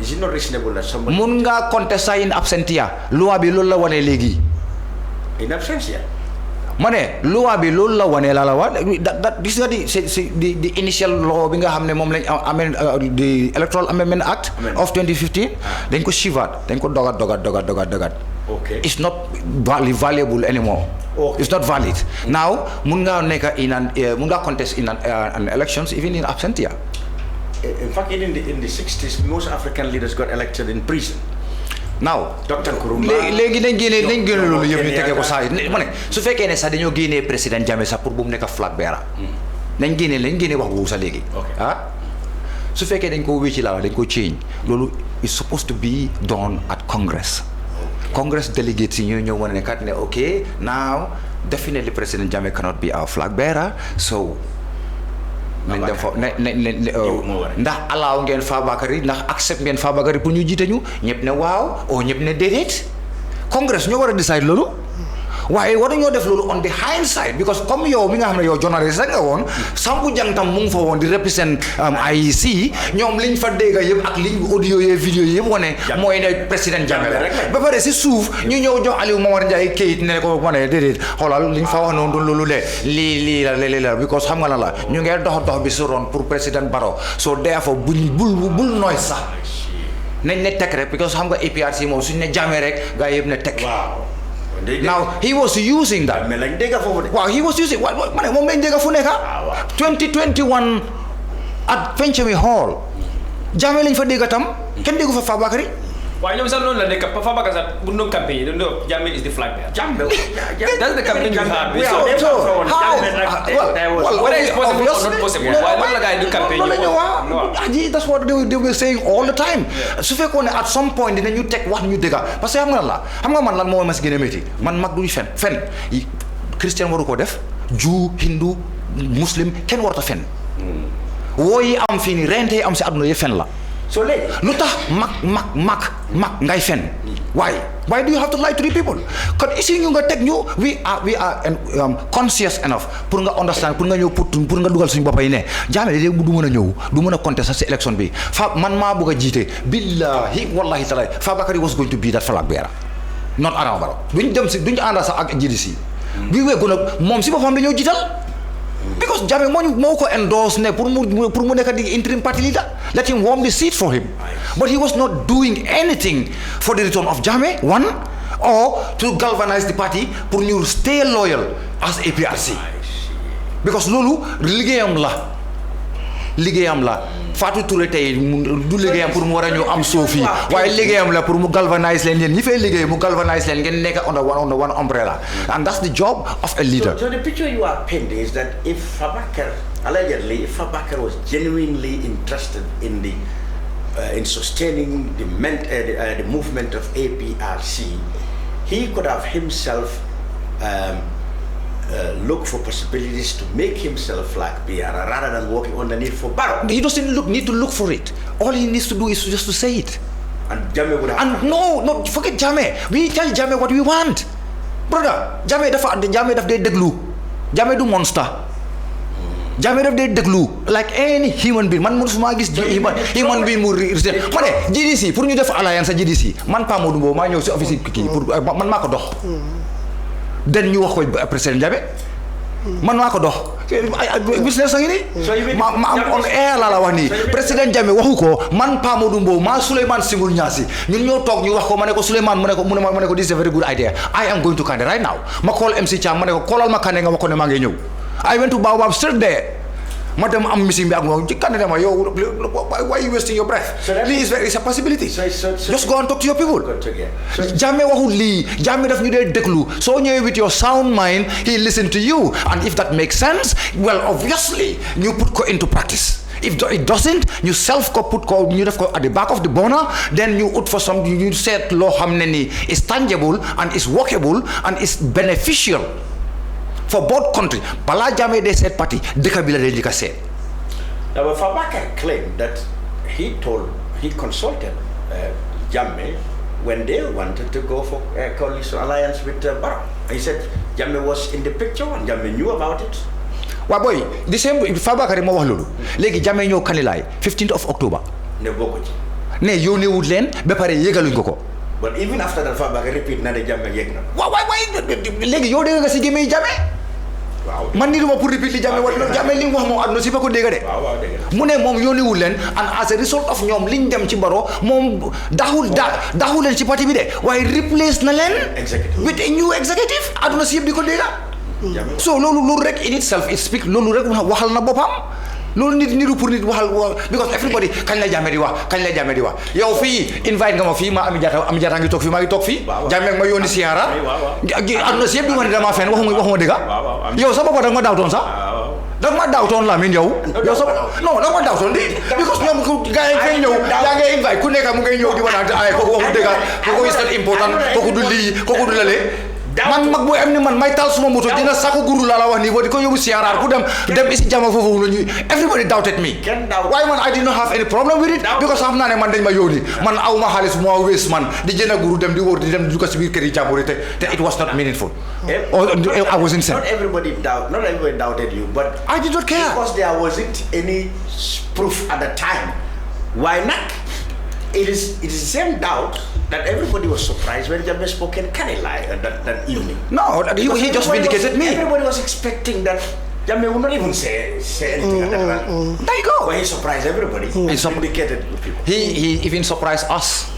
Is it not reasonable that somebody mun nga contester in absentia loi bi loolu la wane léegi. In absentia. Ma ne loi bi loolu la wane la wax that this is the initial law bi nga xam ne moom lañ amend the Electoral Amendment Act of 2015 dañ ko shivat dañ ko dogat. Okay. It's not valuable anymore. Okay. It's not valid. Now mun nga nekk mun nga contest in an elections even in absentia. In fact, in the 60s, most African leaders got elected in prison. now Dr. Kurumba léegi nañ génne loolu yëpp ñu tegee ko saa yi ma ne su fekkee ne sax dañoo génnee président Jammeh sax pour bu mu nekk flag bearer nañ génne wax boobu sax léegi su fekkee dañ ko wécci laa dañ ko change loolu is supposed to be done at Congress delegates yi ñoo ñëw wane ne kat ne okay now definitely President Jammeh cannot be our flag bearer so nañ dem fa ndax alaaw ngeen Fabakary ndax accept ngeen Fabakary pour ñu jiite ñu ñëpp ne waaw o ñëpp ne déedéet Congress ñoo war a decide loolu waaye waruñoo def loolu on the hindsight because comme yow mi nga xam ne yow journaliste rek nga woon Sambu Jantam mu ngi fa woon di represent IEC ñoom liñ fa dégg yëpp ak liñ audio yee vidéo yëpp wane mooy ne président Jammeh la ba pare si suuf ñu ñëw jox Aliou Momar Ndiaye kayit ne ko wane déedéet xoolal liñ fa wax noonu du loolu de lii la because xam nga lan la ñu ngee dox bi su ron pour président Barrow so therefore bul nooy sax nañ ne teg rek because xam nga APRC moom suñ ne Jammeh rek gaa yëpp ne teg now he was using that wow he was using ma ne moom lañ dégg fu nekk 2021 at Pencemi Hall Jammeh lañ fa dégg tam kenn déggu fa Fabakary waaye ñoom sax noonu la nekk Fabakary sax bu doon campagne yi dañu Jammeh is the flag bearer that's the campaign you have so how whether it's possible or not possible waaye loolu la gars yi du campagne yi that's what they were saying all the time su fekkoon ne at some point dinañu teg wax ñu dégga parce que xam nga man lan moo ma si gën a métti man mag duñu fen christian waru ko def Jew Hindu Muslim kenn warut a fen woo yi am fii nii rente yi am si àdduna yi fen la so léegi lu tax mag ngay fen why do you have to lie to the people kon ici ñu nga teg ñu we are conscious enough pour nga understand pour nga ñëw pour nga dugal suñu bopp yi ne Jammeh léegi du mën a ñëw du mën a contester si élection bi man maa bëgg a jiite billahi wallahi taala Fabakary was going to be that flag bearer not Adama Barrow duñ ànda sax ak GDC bi weggoon ak moom si boppam dañoo jiital because Jammeh moo ko endorse ne pour mu nekk di interim party leader let him warm the seat for him but he was not doing anything for the return of Jammeh one or to galvanize the party pour ñu stay loyal as APRC because loolu liggéeyam la Fatou Touré tey du liggéeyam pour mu war a ñëw am soofi waaye liggéeyam la pour mu galvanize leen yéen ñi fay liggéey mu galvanize leen ngeen nekk under one umbrella and that's the job of a leader. So the picture you are painting is that if Fabakary was genuinely interested in sustaining the movement of APRC, he could have himself look for possibilities to make himself flag bearer rather than working underneath for Barrow. He doesn't need to look for it. All he needs to do is just to say it. And Jammeh would have. And no, forget Jammeh. We tell Jammeh what we want, brother. Jammeh daf dee déglu. Jammeh du monster. Jammeh daf dee déglu like any human being. Man musuma gis human being mu reset. Ma ne GDC pour ñu def alliance GDC man Pa Modou Mboowe maa ñëw si office kii pour man maa ko dox. Den ñu wax ko président Jammeh man maa ko dox business a ngi nii ma am on air la wax nii président Jammeh waxu ko man Pa Modou Mboowe maa Souleymane Singul Niasse ñun ñoo toog ñu wax ko ma ne ko Souleymane ma ne ko this is a very good idea I am going to Kandeh right now ma call MC Thiam ma ne ko callal ma Kandeh nga wax ko ne maa ngi ñëw I went to Baobab straight there ma dem am meeting bi ak moom ci Kandeh dama yow why are you wasting your breath it's a possibility just go and talk to your people Jammeh waxul lii Jammeh daf ñu dee déglu soo ñëwee with your sound mind he listen to you and if that makes sense well obviously you put ko into practice if it doesn't ñu self ko put ko ñu def ko at the back of the burner then you ut for some you seet loo xam ne ni is tangible and is workable and is beneficial for both countries. Bala Jammeh they said party, Dekabila de Dika said. Now, Fabakary claimed that he consulted Jammeh when they wanted to go for a coalition alliance with Barrow. He said Jammeh was in the picture and Jammeh knew about it. Well, boy, the same Fabakary mo wax lolu. Legi Jammeh ñew kanilay 15th of October. Ne boko ci. Ne yone wut len ba pare yegaluñ ko ko. But even after that Fabakary repeat na de Jammeh yeg na. Why legi yow de nga ci gëmé Jammeh? Man ni duma pour repeat li Jammeh wax Jammeh li wax moom aduna si fa ko dégg de mu ne moom yónniwul leen and as a result of ñoom liñ dem ci Barrow moom daxul leen ci parti bi de waaye replace na leen with a new executive aduna si yëpp di ko dégg so loolu rek in itself it speak loolu rek waxal na boppam loolu nit niru pour nit waxal because everybody kañ la Jammeh di wax yow fii invite nga ma fii ma ami jata ngi toog fii maa ngi toog fii Jammeh ma yónni siyaara aduna si yëpp di ma ne dama fen waxuma dëgg yow sa bopp da nga ma daawtoon sax da nga ma daawtoon Lamine yow sa non da nga ma daawtoon di because ñoom gars yi fay ñëw yaa ngay invite ku nekk mu ngay ñëw di wanante ay kooku waxu dëgg kooku is not important kooku du lii kooku du lale man mag booy am ni man may taal suma moto dina sako guru laa la wax nii boo di ko yóbbu siyaaraar ku dem isi Jammeh foofu la ñuy everybody doubted me waaye man I did not have any problem with it because xam naa ne man dañ ma yónni man aw ma xaalis bu ma waste man di jënd guru dem di wóor di dem di ko si biir kër yi jàmbur yi te it was not meaningful I was insane. Not everybody doubted you, but I did not care because there wasn't any proof at the time. Why not? It is the same doubt that everybody was surprised when Jammeh spoke in Kanilai that evening. No, he just vindicated me. Everybody was expecting that Jammeh would not even say anything at that time. There you go. But he surprised everybody. He vindicated people. He even surprised us,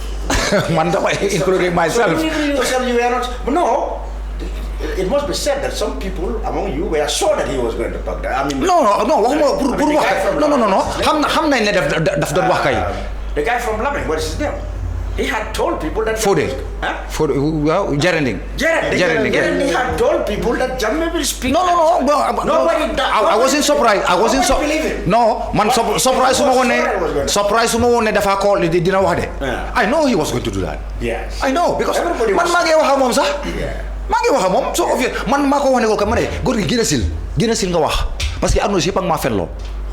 including myself. You were not. No. It must be said that some people among you were sure that he was going to talk. I mean, no. The guy from Laming, what is his name? He had told people that Gerending. He had told people that Jammeh will speak. No. Nobody. I wasn't surprised. No, man. Surprise. Dafa call dina wax de. I know he was going to do that. Yes. I know because everybody man maa ngi wax ak moom sax. maa ngi wax ak moom so man maa ko wax ne ko ma ne góor gi gën a sil nga wax parce que am na si yëpp ak maa fen loo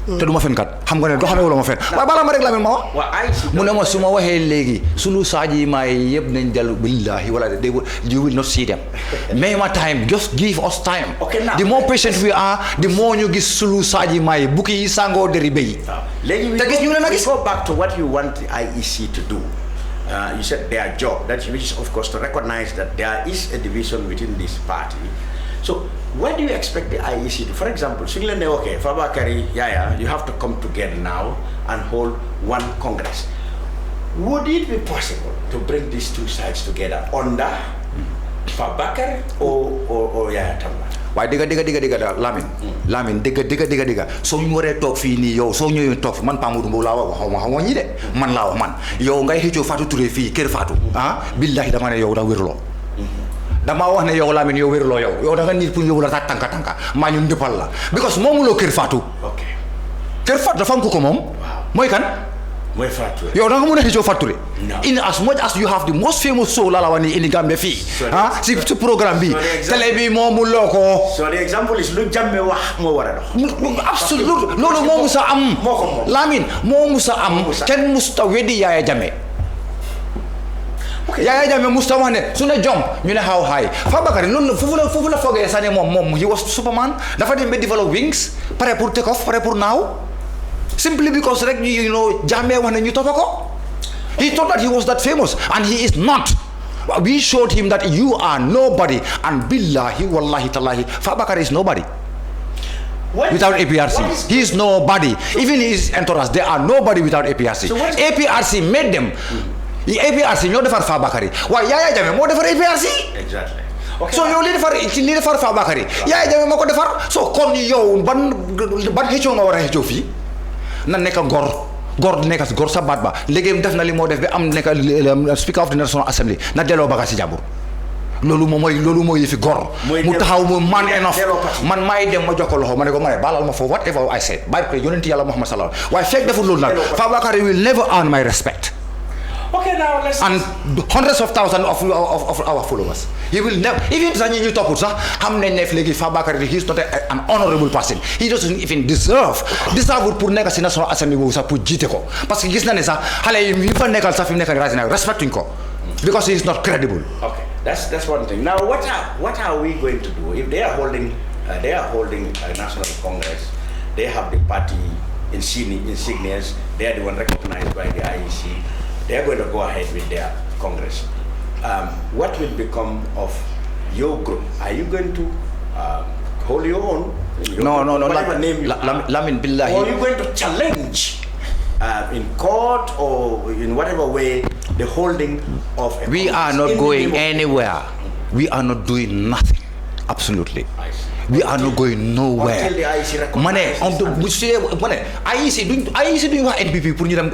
te du ma fen kat xam nga ne doo xamee wala ma fen waaye balaa ma rek la ma wax mu ne ma su ma waxee léegi sunu saaji maay yëpp nañ dellu billahi wala you will not see them may ma time just give us time the more patient we are the more ñu gis sunu saaji maay bukki yi sangoo deri béy léegi we go back to what you want the IEC to do. You said their job, which is of course to recognize that there is a division within this party. So what do you expect the IEC to? For example, okay, Fabakary, you have to come together now and hold one Congress. Would it be possible to bring these two sides together under Fabakary or Yaya Tamba? waaye dëgga Lamine dëgga soo ñu waree toog fii nii yow soo ñëwee toog fi man Pa Modou Mboowe laa wax xaw ñi de man laa wax man yow ngay xëccoo Fatou Touré fii kër Fatou billahi dama ne yow da wéruloo dama wax ne yow Lamine yow wéruloo yow da nga nit pour yóbbu la ta tanka maa ñu ndëppal la because moomuloo kër Fatou kër Fatou dafa am ko moom mooy kan yow da nga mën a xëccoo Fatou Touré in as much as you have the most famous show la wax ni in Gambia fii si programme bi télé bi moomuloo ko so the example is lu Jammeh wax moo war a dox absolument loolu moo musa am Lamine moo musa am kenn musta weddi Yaya Jammeh Yaya Jammeh musta wax ne su ne jump ñu ne how high Fabakary noonu foofu la foogee sa ne moom he was Superman dafa dem ba develop wings pare pour take off pare pour naaw simply because you know Jammeh wax ne ñu toppa ko he thought that he was that famous and he is not. We showed him that you are nobody and billahi wallahi tallahi Fabakary is nobody without APRC. He is nobody. Even his entourage, they are nobody without APRC. APRC made them. APRC ñoo defar Fabakary waaye Yaya Jammeh moo defar APRC. Exactly. So yow li defar Fabakary Yaya Jammeh moo ko defar so kon yow ban xëccoo nga war a xëccoo fii na nekk góor nekk góor sa baat ba léegi def na li moo def ba am nekk speaker of the National Assembly na delloo bagage si jàmbur loolu mooy yëfi góor mu taxaw mu man enough man maay dem ma jox ko loxo ma ne ko ma ne baalal ma for whatever I said bàyyi ko yonent yàlla Muhammad sallallahu alayhi waaye fekk deful loolu nag Fabakary will never earn my respect. Okay, now let's and hundreds of thousands of our followers. He will never, even if you talk about Fabakary, he is not an honorable person. He doesn't even deserve pour nekk si National Assembly boobu sax pour jiite ko parce que gis na ne sax xale yi fa nekkal sax fi mu nekk respecting ko because he is not credible. Okay, that's one thing. Now what are we going to do if they are holding a National Congress? They have the party insignias. They are the one recognized by the IEC. They are going to go ahead with their Congress. What will become of your group? Are you going to hold your own? No. Lamin billahi. Or are you going to challenge in court or in whatever way the holding of we are not going anywhere. We are not doing nothing. Absolutely. we are not going nowhere. Mane IEC duñ wax NPP pour ñu dem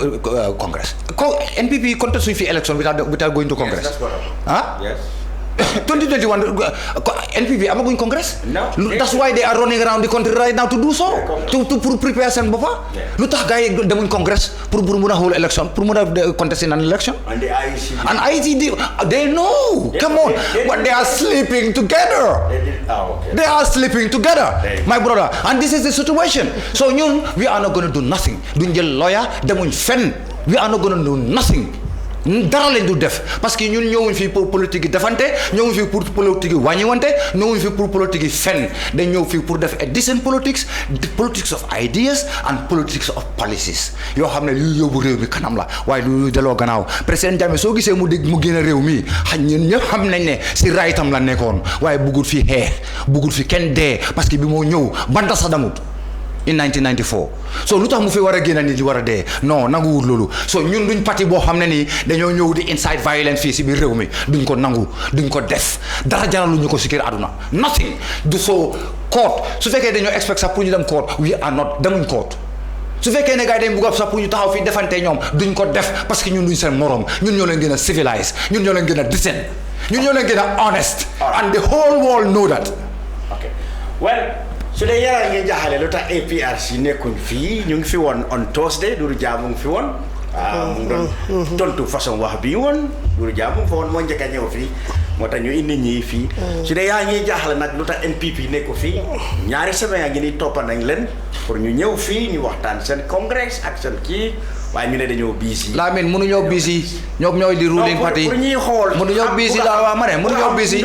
Congress. NPP contest fi election without going to Congress. Yes, that's what Yes. 2021 NPP amaguñ Congress. No. That's why they are running around the country right now to do so. To prepare seen boppa. Lu tax gars yi demuñ Congress pour mun a hold election pour mun a contest in an election. And the IEC. And IEC they know. Come on, but they are sleeping together. They are sleeping together, my brother. And this is the situation. So ñun we are not going to do nothing. Duñ jël lawyer demuñ fenn. We are not going to do nothing. Dara lañ du def parce que ñun ñëwuñ fi pour politique defante ñëwuñ fi pour politique wàññiwante ñëwuñ fi pour politique fen dañ ñëw fi pour def a decent politics, the politics of ideas and politics of policies yoo xam ne lu yóbbu réew mi kanam la waaye lu deloo gannaaw président Jammeh soo gisee mu dégg mu génn réew mi xañ ñun ñëpp xam nañ ne si raytam la nekkoon waaye bëggul fi xeex bëggul fi kenn dee parce que bi moo ñëw banta sa damut in 1994 so lu tax mu fi war a génn nit di war a dee non nanguwul loolu so ñun duñ parti boo xam ne nii dañoo ñëw di incite violence fii si biir réew mi duñ ko nangu duñ ko def dara jaralu ñu ko si kër àdduna nothing du soo court su fekkee dañoo expect sax pour ñu dem court we are not demuñ court su fekkee ne gars yi dañ bugg sax pour ñu taxaw fii defante ñoom duñ ko def parce que ñun duñ seen morom ñun ñoo leen gën a civilized ñun ñoo leen gën a decent ñun ñoo leen gën a honest and the whole world know that. Okay. Well, su dee yaraa ngeen jaaxale lu tax APRC nekkuñ fii ñu ngi fi woon on Thursday Dudu Jah mu ngi fi woon mu ngi doon tontu façon wax bi woon Dudu Jah mu ngi fa woon moo njëkk a ñëw fii moo tax ñu indi ñii fii su dee yaa ngi jaaxale nag lu tax NPP nekku fii ñaari semaine yaa ngi ni toppa nañ leen pour ñu ñëw fii ñu waxtaan seen congrès ak seen kii waaye ñu ne dañoo busy. Lamine mënuñoo busy ñoom ñooy di ruling party pour ñuy xool mënuñoo busy la waa ma ne mënuñoo busy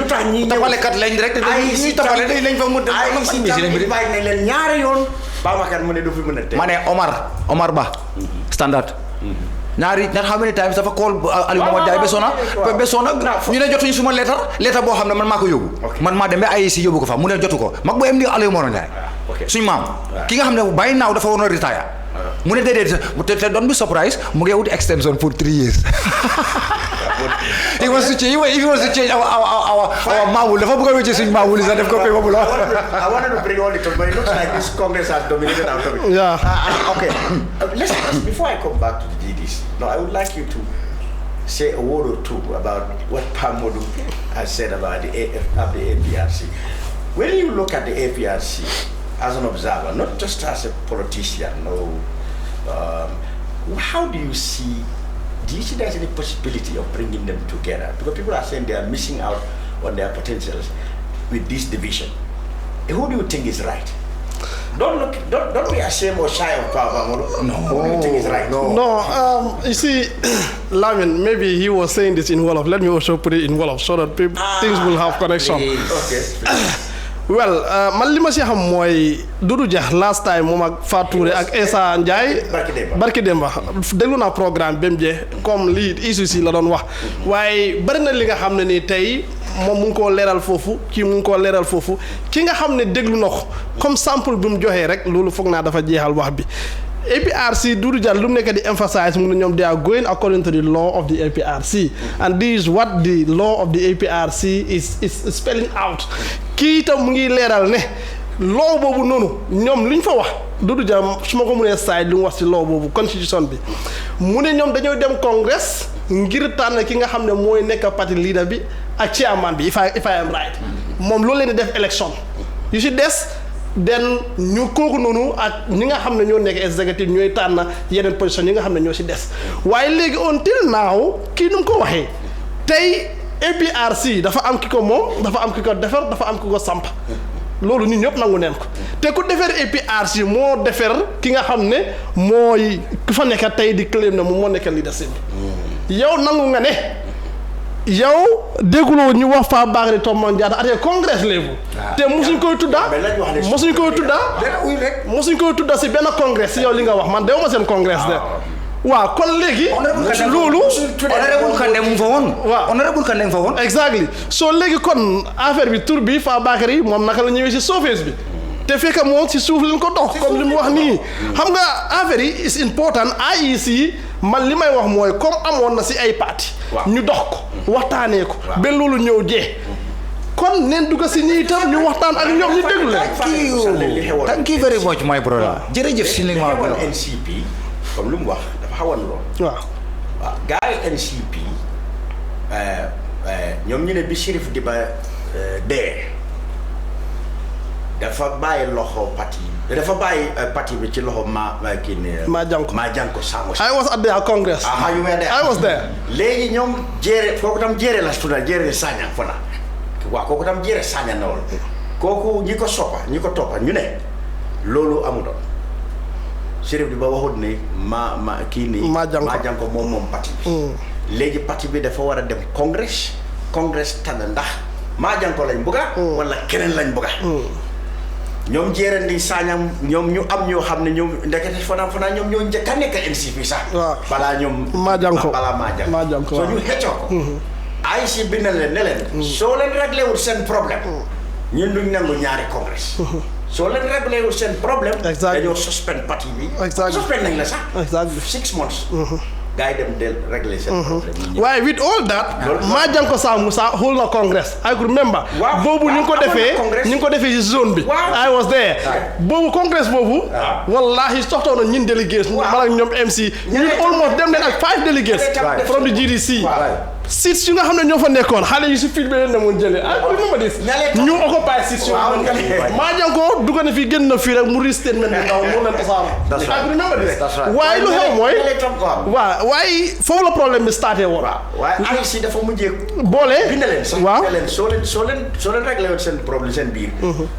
tapalekat lañ rek ñuy tapale dañ lañ fa mu bàyyi nañ leen ñaari yoon Babacar mu ne du fi mën a teg ma ne Omar Ba standard ñaari how many times dafa call Aliou Momad Jaay besona ñu ne jotuñ suma lettre boo xam ne man maa ko yóbbu man maa dem ba IEC yóbbu ko fa mu ne jotu ko mag bu em di Aliou Momad Jaay suñu maam ki nga xam ne bàyyi naaw dafa waroon a retire mu ne déedéet te don't be surprised mu ngi wuti extension for 3 years he wants to change our Mawul dafa bëgg a wécce suñu Mawul sax def ko pay boobu la I wanted to bring all it but it looks like this Congress has dominated our topic. Okay, let's before I come back to the GDs, no, I would like you to say a word or two about what Modou has said about the APRC. When you look at the APRC as an observer, not just as a politician, how do you see there's any possibility of bringing them together? Because people are saying they are missing out on their potentials with this division. Who do you think is right? Don't be ashamed or shy of power. No. Who do you think is right? No, you see, Lamin, maybe he was saying this in Wolof. Let me also put it in Wolof so that things will have connection. Okay. Well, man li ma si xam mooy Dudu Jah last time moom ak Fatou ak Essa Ndiaye barki Demba déglu naa programme ba mu jeex comme lii issue si la doon wax waaye bari na li nga xam ne nii tey moom mu ngi koo leeral foofu kii mu ngi koo leeral foofu ki nga xam ne déglu na ko comme sample bi mu joxee rek loolu foog naa dafa jeexal wax bi APRC Dudu Jah lu mu nekk di emphasize mu ne ñoom they are going according to the law of the APRC and this is what the law of the APRC is spelling out kii itam mu ngi leeral ne law boobu noonu ñoom li ñu fa wax Dudu Jah su ma ko mënee saay lu mu wax ci law boobu constitution bi mu ne ñoom dañoo dem congress ngir tànn ki nga xam ne mooy nekk party leader bi ak chairman bi if I am right moom loolu leen di def élection yu si des den ñu kooku noonu ak ñi nga xam ne ñoo nekk executive ñooy tànn yeneen position yi nga xam ne ñoo si des waaye léegi until now kii nu mu ko waxee tey APRC dafa am ki ko moom dafa am ki ko defar dafa am ki ko samp loolu ñun ñëpp nangu neen ko te ku defar APRC moo defar ki nga xam ne mooy ku fa nekk tey di claim ne moom moo nekk leadership bi yow nangu nga ne yow dégguloo ñu wax fa Bakary Tombong Jatta at congress level te mosuñ koy tudda si benn congress si yow li nga wax man dew ma seen congress de waaw kon léegi loolu honorable Kandeh fa woon exactly so léegi kon affaire bi tur bi fa Bakary moom naka la ñëwee si surface bi te fekk moom si suuf lañ ko dox comme li mu wax nii xam nga affaire yi is important IEC man li may wax mooy comme amoon na si ay parti ñu dox ko waxtaanee ko ba loolu ñëw jee kon neen dugg si ñi itam ñu waxtaan ak ñoom ñu déglu leen. Thank you very much my brother. jërëjëf si li ma wax. NCP comme lu mu wax dafa xawoon lool. waaw gars yi NCP ñoom ñu ne bi Sheriff Diba dee dafa bàyyi loxo parti bi ci loxo Majanko Samo. I was at their congress. You were there. I was there. léegi ñoom kooku tam jéere la tudda jéere Sagna fana waaw kooku tam jéere Sagna na woon kooku ñi ko toppa ñu ne loolu amutoon Sheriff Diba waxut ne Majanko moom parti bi léegi parti bi dafa war a dem congress tànn ndax Majanko lañ bëgga wala keneen lañ bëgga ñoom jéere ndi Sagnam ñoom ñu am ñoo xam ne ñoom ndekete fana ñoom ñoo njëkk a nekk NCP sax balaa ñoom Majanko soo ñu xëccoo ko AIC bi ne leen soo leen réglé wul seen problème ñun duñ nangu ñaari congrès soo leen réglé wul seen problème dañoo suspend parti bi suspend nañ la sax 6 months gars yi dem del régler seen problème. waaye with all that. Majanko Musa hold na congress. I could remember. boobu ñu ngi ko defee ci zone bi. I was there. boobu congress boobu. wallahi soxtoon na ñun délégués. man ak ñoom MC. ñu almost dem nañ ak 5 délégués. from the GDC. seats yu nga xam ne ñoo fa nekkoon xale yu si fil bi leen demoon jëlee I remember this ñu occupy seats yu Majanko dugg na fi génn na fii rek mu ri statement bi ndaw mu leen tasaaroo I remember this waaye lu xew mooy waaye foofu la problème bi starté woon waaye AIC dafa mujjee boole bind leen sax soo leen réglé woon seen problème seen biir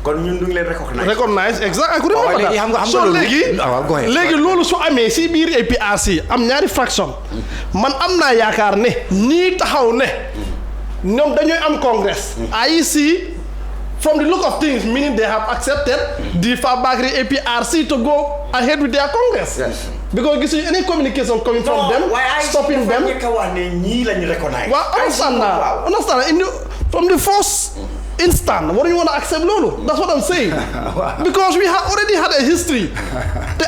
kon ñun duñ leen recognize exact I remember that so léegi loolu su amee si biir APRC am ñaari fraction man am naa yaakaar ne ñii taxaw ne ñoom dañuy am congress AIC from the look of things meaning they have accepted the Fabakary APRC to go ahead with their congress because gisuñu any communication coming from them stopping them understand from the first instant what do you want to accept lolu that's what I'm saying because we have already had a history the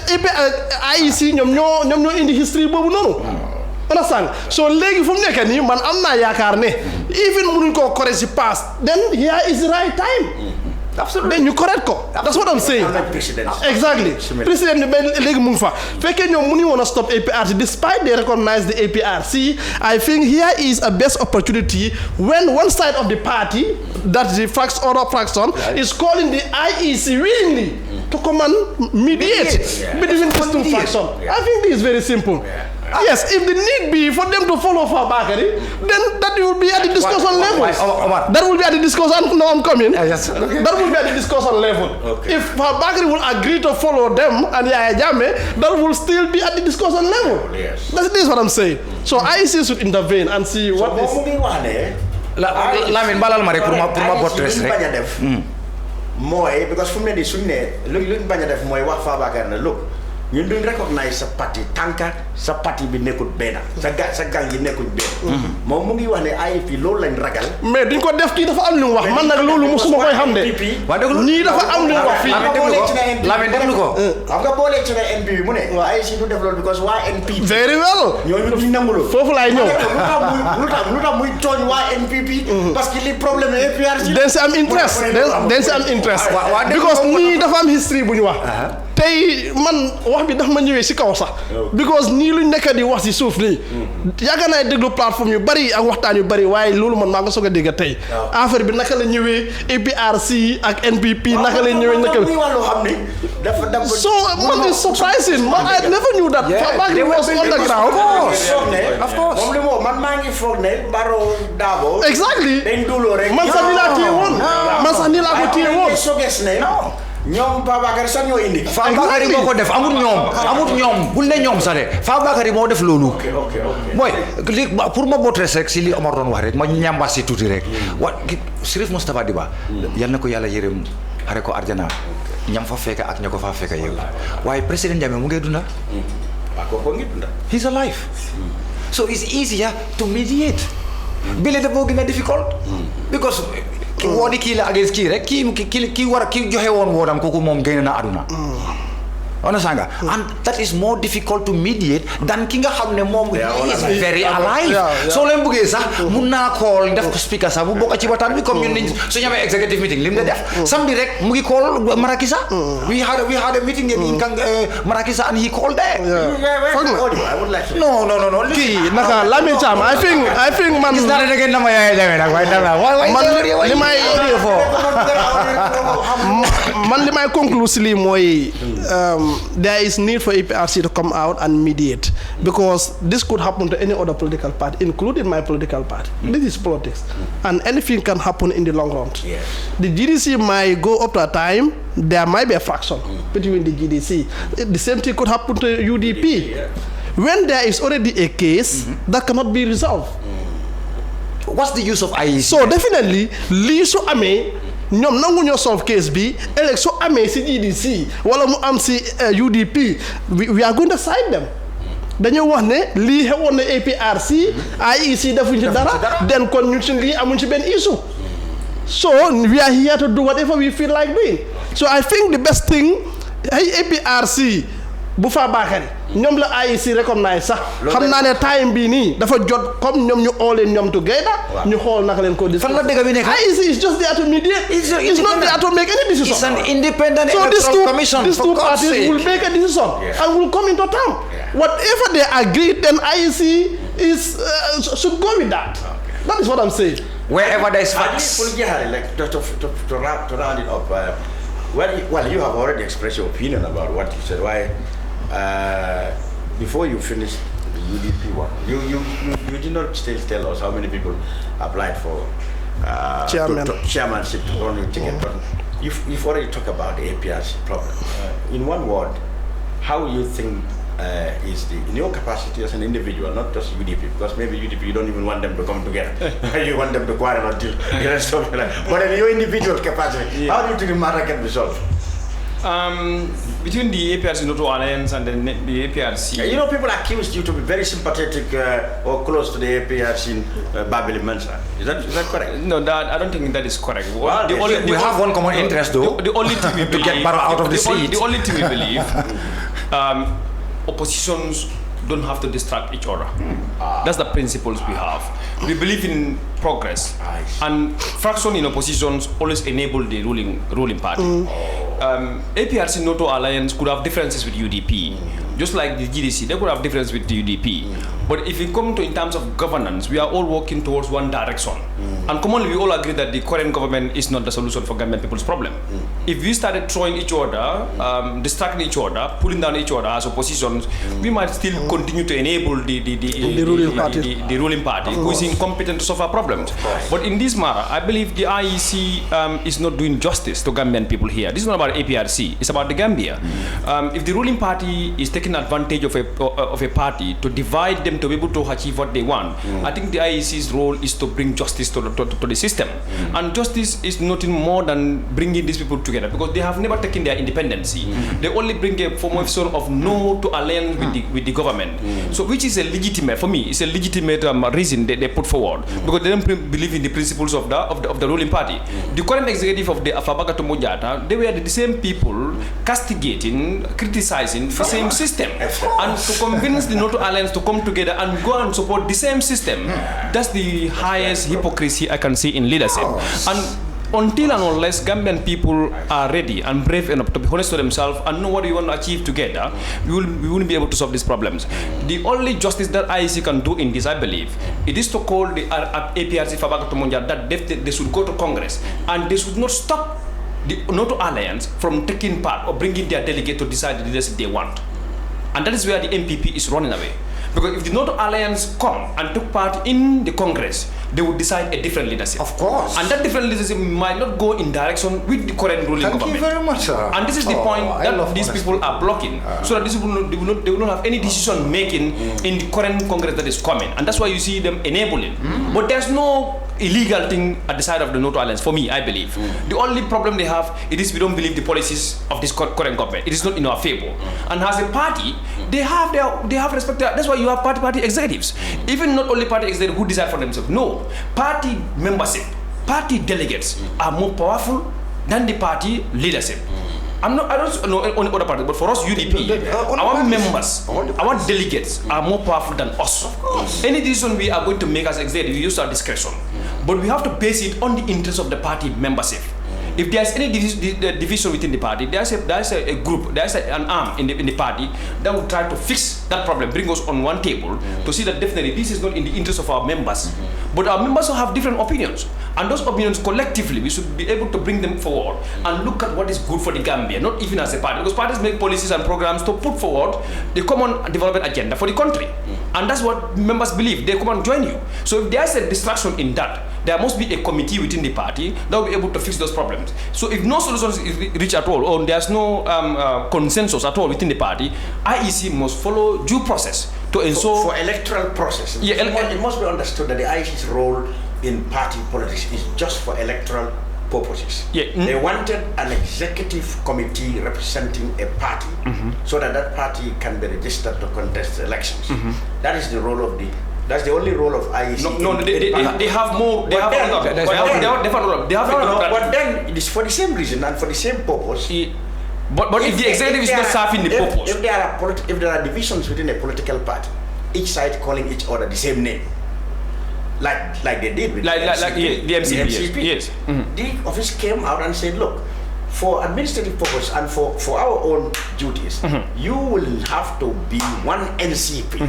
AIC ñoom ñoo indi history boobu noonu understand so léegi fu mu nekk nii man am naa yaakaar ne even mënuñ koo correct si past then here is the right time absolutely then you correct ko that's what I'm saying exactly président bi ba léegi mu ngi fa fekkee ñoom mënuñ woon a stop APRC despite they recognize the APRC I think here is a best opportunity when one side of the party that the other fraction is calling the IEC willingly to come and mediate between these two factions I think this is very simple yes, if the need be for them to follow Fabakary, then that will be at the discussion level. That will be at the discussion. No, I'm coming. That will be at the discussion level. If Fabakary will agree to follow them and Yaya Jammeh, that will still be at the discussion level. This is what I'm saying. So IEC should intervene and see what is. Lamin balal ma rek pour ma bottres rek. Moy because fu mu ne di suñ ne luñ baña def moy wax Fabakary na look ñun duñ recognize sa parti tanka sa parti bi nekkul benn sa gang yi nekkul benn moom mu ngi wax ne AIP loolu lañ ragal mais duñ ko def kii dafa am lu mu wax man nag loolu musuma koy xam de ñii dafa am lu mu wax fii Lamin déglu ko xam nga boolee ci na NP mu ne AIC du def loolu because waa NPP very well ñooñu duñ nangu loolu foofu laay ñëw lu tax muy tooñ waa NPP parce que li problème APRC dañ si am interest because ñii dafa am history bu ñu wax tey man wax bi dafa ma ñëwee si kaw sax because nii luñ nekk di wax si suuf nii yàgg naa déglu plateforme yu bari ak waxtaan yu bari waaye loolu man maa nga soog a dégg tey affaire bi naka la ñëwee APRC ak NPP naka la ñëwee so man is surprising man I never knew that Fabakary was on the ground of course moom li moo man maa ngi foog ne Barrow Dabo exactly dañ duloo rek man sax ni laa téye woon man sax ni laa ko téye woon ñoom Fabakary sax ñoo indi. Fabakary moo ko def amut ñoom bul ne ñoom sax de Fabakary moo def loolu. mooy li pour ma bottres rek si li Omar doon wax rek ma ñambaas si tuuti rek. Sheriff Moustapha Diba. yal na ko yàlla yërëm xare ko arjana ñam fa fekk ak ña ko fa fekk yow waaye président Jammeh mu ngi dunda. waaw kooku ngi dunda. he's alive. so it's easier to mediate. bile dafa gën a difficult. because. wooni kii la against kii rek kii joxe woon woonam kooku moom génn na aduna Understand nga? And that is more difficult to mediate than ki nga xam ne moom he is very alive. So leen bëggee sax mun naa call def ko speaker sax bu bokk ci waxtaan bi comme ñun su ñu amee executive meeting lim la def samedi rek mu ngi call Marakisa. We had a meeting in Marakisa and he called there. I would like to. No. Kii naka Lamin Cham I think man gis naa ne da ngeen na ma yaay demee nag waaye dama li may man li may conclusively mooy there is need for APRC to come out and mediate because this could happen to any other political party, including my political party. This is politics, and anything can happen in the long run. Yes. The GDC might go up to a time. There might be a faction between the GDC. The same thing could happen to UDP. When there is already a case that cannot be resolved. What's the use of IEC? So definitely, lii su amee ñoom nangu ñoo solve case bi ëllëg su amee si GDC wala mu am si UDP we are going to side them. dañoo wax ne lii xewoon na APRC IEC defuñ ci dara den kon ñu ci lii amuñ ci benn issue. So we are here to do whatever we feel like doing. So I think the best thing APRC bu fa baaxee ñoom la IEC recognize sax xam naa ne time bii nii dafa jot comme ñoom ñu all in ñoom together ñu xool naka leen ko dis fan la dëgg bi nekk IEC is just there to mediate. It's not there to make any decision. It's an independent so electoral commission. These two parties will make a decision and will come into town. Whatever they agree, then IEC should go with that. That is what I'm saying. Wherever there is facts. Like to round it up. Well, you have already expressed your opinion about what you said. Why? Before you finish the UDP one, you did not still tell us how many people applied for chairmanship to run your ticket. But you've already talked about the APRC problem. In one word, how you think is in your capacity as an individual, not just UDP, because maybe UDP you don't even want them to come together. You want them to quarrel until the rest of your life. But in your individual capacity, how do you think the matter can be solved? Between the APRC Noto Alliance and the APRC... You know, people accused you to be very sympathetic or close to the APRC in Babili Mensa. Is that correct? No, I don't think that is correct. Well, we have one common interest, though. The only thing we believe... to get Barrow out of the seat. The only thing we believe... oppositions don't have to distract each other. That's the principles we have. We believe in progress, and fraction in oppositions always enable the ruling party. APRC Noto Alliance could have differences with UDP, just like the GDC. They could have differences with the UDP. But if we come to in terms of governance, we are all working towards one direction. And commonly, we all agree that the current government is not the solution for Gambian people's problem. If we started throwing each other, distracting each other, pulling down each other as oppositions, we might still continue to enable the ruling party, who is incompetent to solve our problems. But in this matter, I believe the IEC is not doing justice to Gambian people here. This is not about APRC, it's about the Gambia. If the ruling party is taking advantage of a party to divide them to be able to achieve what they want, I think the IEC's role is to bring justice to the system. And justice is nothing more than bringing these people together, because they have never taken their independency. They only bring a form of no to alliance with the government. So which is a legitimate, for me, it's a legitimate reason they put forward, because they don't believe in the principles of the ruling party. The current executive of the Afabaka Tomojata, they were the same people castigating, criticizing the same system. And to convince the Noto Alliance to come together and go and support the same system, that's the highest hypocrisy I can see in leadership. And until and unless Gambian people are ready and brave enough to be honest to themselves and know what we want to achieve together, we won't be able to solve these problems. The only justice that IEC can do in this, I believe, it is to call the APRC Fabaka Tomonja that they should go to Congress, and they should not stop the Noto Alliance from taking part or bringing their delegate to decide the leadership they want. And that is where the MPP is running away. Because if the Noto Alliance come and took part in the Congress, they would decide a different leadership. Of course. And that different leadership might not go in direction with the current ruling government. Thank you very much, sir. And this is the point that these people are blocking, so that they will not have any decision making in the current Congress that is coming. And that's why you see them enabling. But there's no illegal thing at the side of the Noto Alliance, for me, I believe. The only problem they have, it is we don't believe the policies of this current government. It is not in our favor. And as a party, they have respect. That's why you have party executives. Even not only party executives who decide for themselves. No, party membership, party delegates are more powerful than the party leadership. I don't know only other parties, but for us UDP, our members, our delegates are more powerful than us. Of course. Any decision we are going to make as executive, we use our discretion. But we have to base it on the interest of the party membership. If there's any division within the party, there's a group, there's an arm in the party that will try to fix that problem, bring us on one table to see that definitely this is not in the interest of our members. But our members will have different opinions. And those opinions collectively, we should be able to bring them forward and look at what is good for the Gambia, not even as a party. Because parties make policies and programs to put forward the common development agenda for the country. And that's what members believe. They come and join you. So if there's a distraction in that, there must be a committee within the party that will be able to fix those problems. So if no solutions is reached at all, or there's no consensus at all within the party, IEC must follow due process to ensure... For electoral process, it must be understood that the IEC's role in party politics is just for electoral purposes. They wanted an executive committee representing a party so that that party can be registered to contest elections. That is the role of the... That's the only role of IEC. They have more. They have but then it is for the same reason and for the same purpose. But if the executive is not serving the purpose, if there are divisions within a political party, each side calling each other the same name, like they did with the MCP. Yes. The office came out and said, look, for administrative purpose and for our own duties, you will have to be one NCP.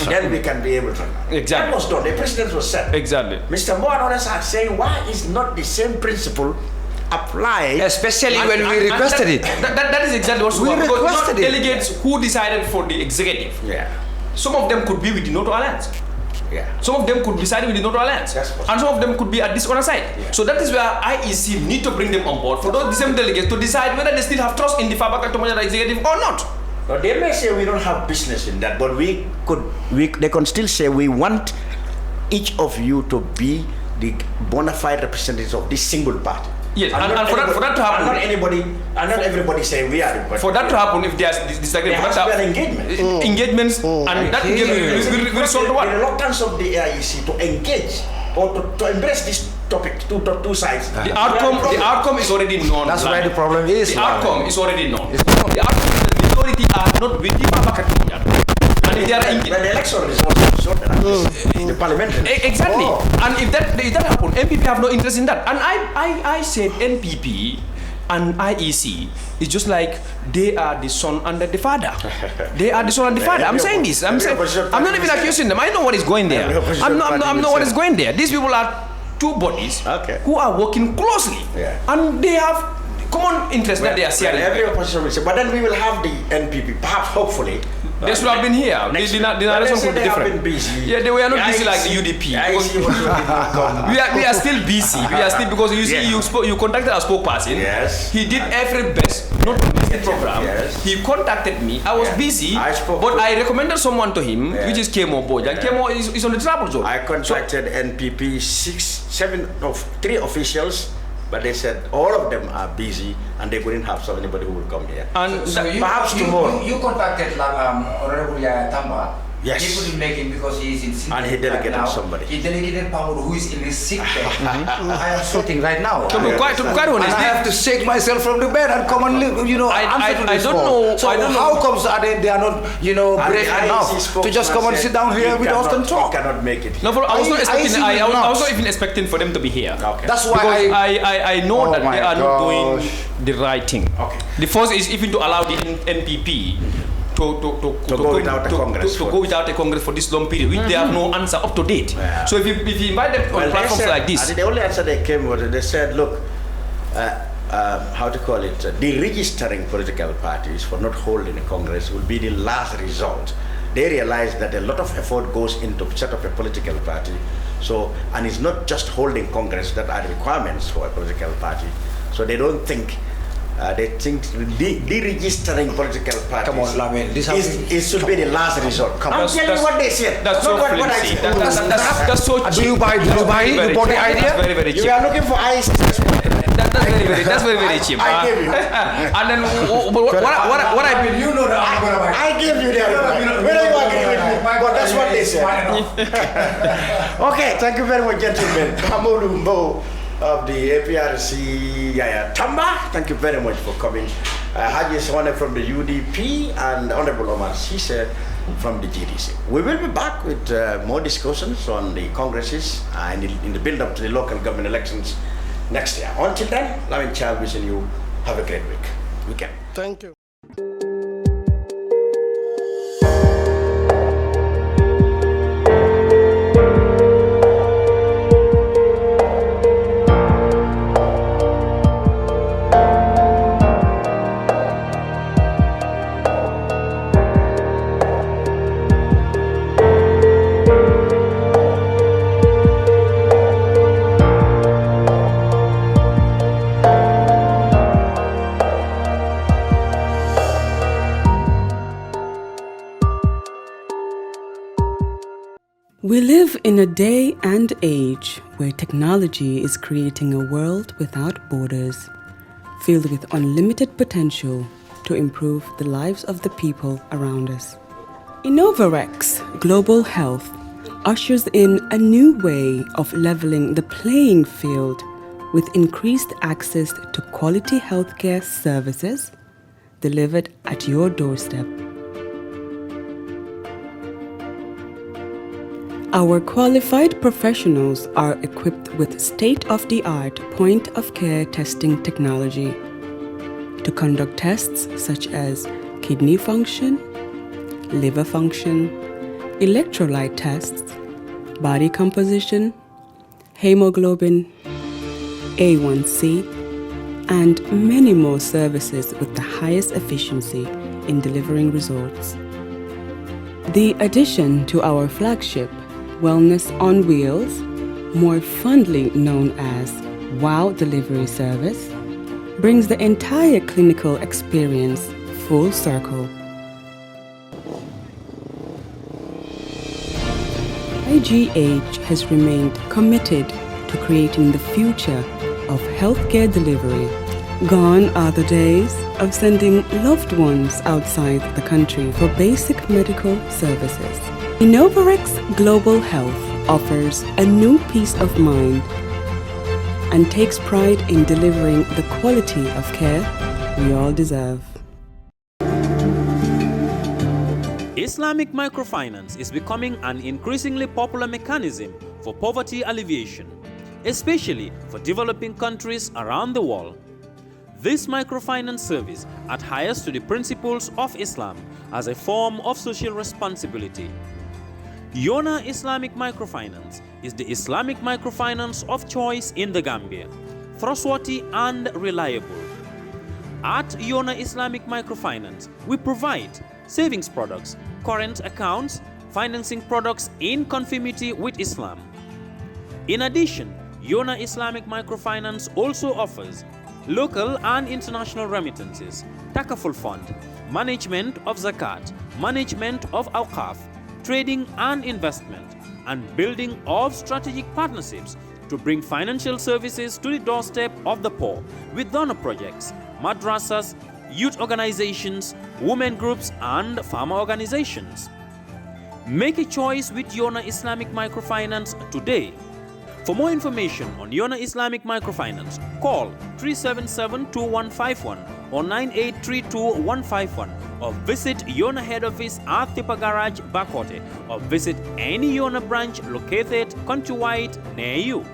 Then we can be able to. Exactly. That was done. The president was set. Exactly. Mr. Mboowe and others are saying, why is not the same principle applied? Especially when we requested it. That is exactly what we requested. Delegates who decided for the executive. Some of them could be with the Noto Alliance. Some of them could be siding with the Noto Alliance, and some of them could be at this other side. So that is where IEC need to bring them on board for those same delegates to decide whether they still have trust in the Fabaka Tomonyala executive or not. Now, they may say we don't have business in that, but they can still say we want each of you to be the bona fide representatives of this single party. Yes, and for that to happen, not everybody say we are. For that to happen, if there's disagreement, there has to be an engagement. Engagements, and that engagement will solve what? The reluctance of the AIC to engage or to embrace this topic, two sides. The outcome is already known. That's where the problem is. The outcome is already known. The outcome is the majority are not with the Fabaka. And if they are when the election is also sorted out, the parliamentary. Exactly. And if that happens, MPP have no interest in that. And I said NPP and IEC is just like they are the son and the father. They are the son and the father. I'm saying this. I'm not even accusing them. I know what is going there. I'm not what is going there. These people are two bodies who are working closely, and they have common interest that they are sharing. Every opposition will say, but then we will have the NPP, perhaps, hopefully. They should have been here. The narration could be different. Yeah, they were not busy like the UDP. We are still busy. We are still, because you see, you contacted our spokesperson. Yes. He did every best not to miss the program. Yes. He contacted me. I was busy, but I recommended someone to him, which is Kemo Boy. And Kemo is on the travel zone. I contacted NPP 3 officials. But they said all of them are busy and they couldn't have anybody who will come here. And perhaps tomorrow. You contacted Honorable Tamba. Yes. He couldn't make it because he is in sick. And he delegated somebody. He delegated Paul, who is in his sick bed. I am sweating right now. To be quite honest, I have to shake myself from the bed and come and answer to this call. So how comes they are not brave enough to just come and sit down here with us and talk? We cannot make it. No, I was not even expecting for them to be here. Okay. That's why I know that they are not doing the right thing. Okay. The first is even to allow the NPP to go without a congress for this long period, which they have no answer up to date. Yeah. So if you invite them on platforms like this, the only answer they came was they said, look, deregistering political parties for not holding a congress will be the last resort. They realize that a lot of effort goes into set up a political party. So, and it's not just holding congress that are the requirements for a political party. So they don't think. They think deregistering political parties. Come on, Lamin. It should be the last resort. I'm telling you what they said. That's so flimsy. That's so cheap. Do you buy the idea? That's very, very cheap. You are looking for ice. That's very cheap. I gave you. And then what I mean, you know that I'm gonna buy. I gave you that. Whether you agree with me, but that's what they said. Okay, thank you very much, gentlemen. Modou Mboowe of the APRC, Tamba. Thank you very much for coming. Hagie Suwaneh from the UDP and Honorable Omar Ceesay from the GDC. We will be back with more discussions on the congresses in the build-up to the local government elections next year. Until then, Lamin Child wishing you have a great weekend. Thank you. We live in a day and age where technology is creating a world without borders, filled with unlimited potential to improve the lives of the people around us. Innovarex Global Health ushers in a new way of leveling the playing field with increased access to quality healthcare services delivered at your doorstep. Our qualified professionals are equipped with state-of-the-art point-of-care testing technology to conduct tests such as kidney function, liver function, electrolyte tests, body composition, hemoglobin, A1C, and many more services with the highest efficiency in delivering results. The addition to our flagship Wellness on Wheels, more fondly known as WOW Delivery Service, brings the entire clinical experience full circle. IGH has remained committed to creating the future of healthcare delivery. Gone are the days of sending loved ones outside the country for basic medical services. Innovarex Global Health offers a new peace of mind and takes pride in delivering the quality of care we all deserve. Islamic microfinance is becoming an increasingly popular mechanism for poverty alleviation, especially for developing countries around the world. This microfinance service adheres to the principles of Islam as a form of social responsibility. Yona Islamic Microfinance is the Islamic microfinance of choice in the Gambia, trustworthy and reliable. At Yona Islamic Microfinance, we provide savings products, current accounts, financing products in conformity with Islam. In addition, Yona Islamic Microfinance also offers local and international remittances, Takaful Fund, management of Zakat, management of Awqaf, trading and investment, and building of strategic partnerships to bring financial services to the doorstep of the poor with donor projects, madrasas, youth organizations, women groups, and farmer organizations. Make a choice with Yona Islamic Microfinance today. For more information on Yona Islamic Microfinance, call 377-2151 or 9832-151 or visit Yona head office at Tipa Garage, Bakote, or visit any Yona branch located countrywide near you.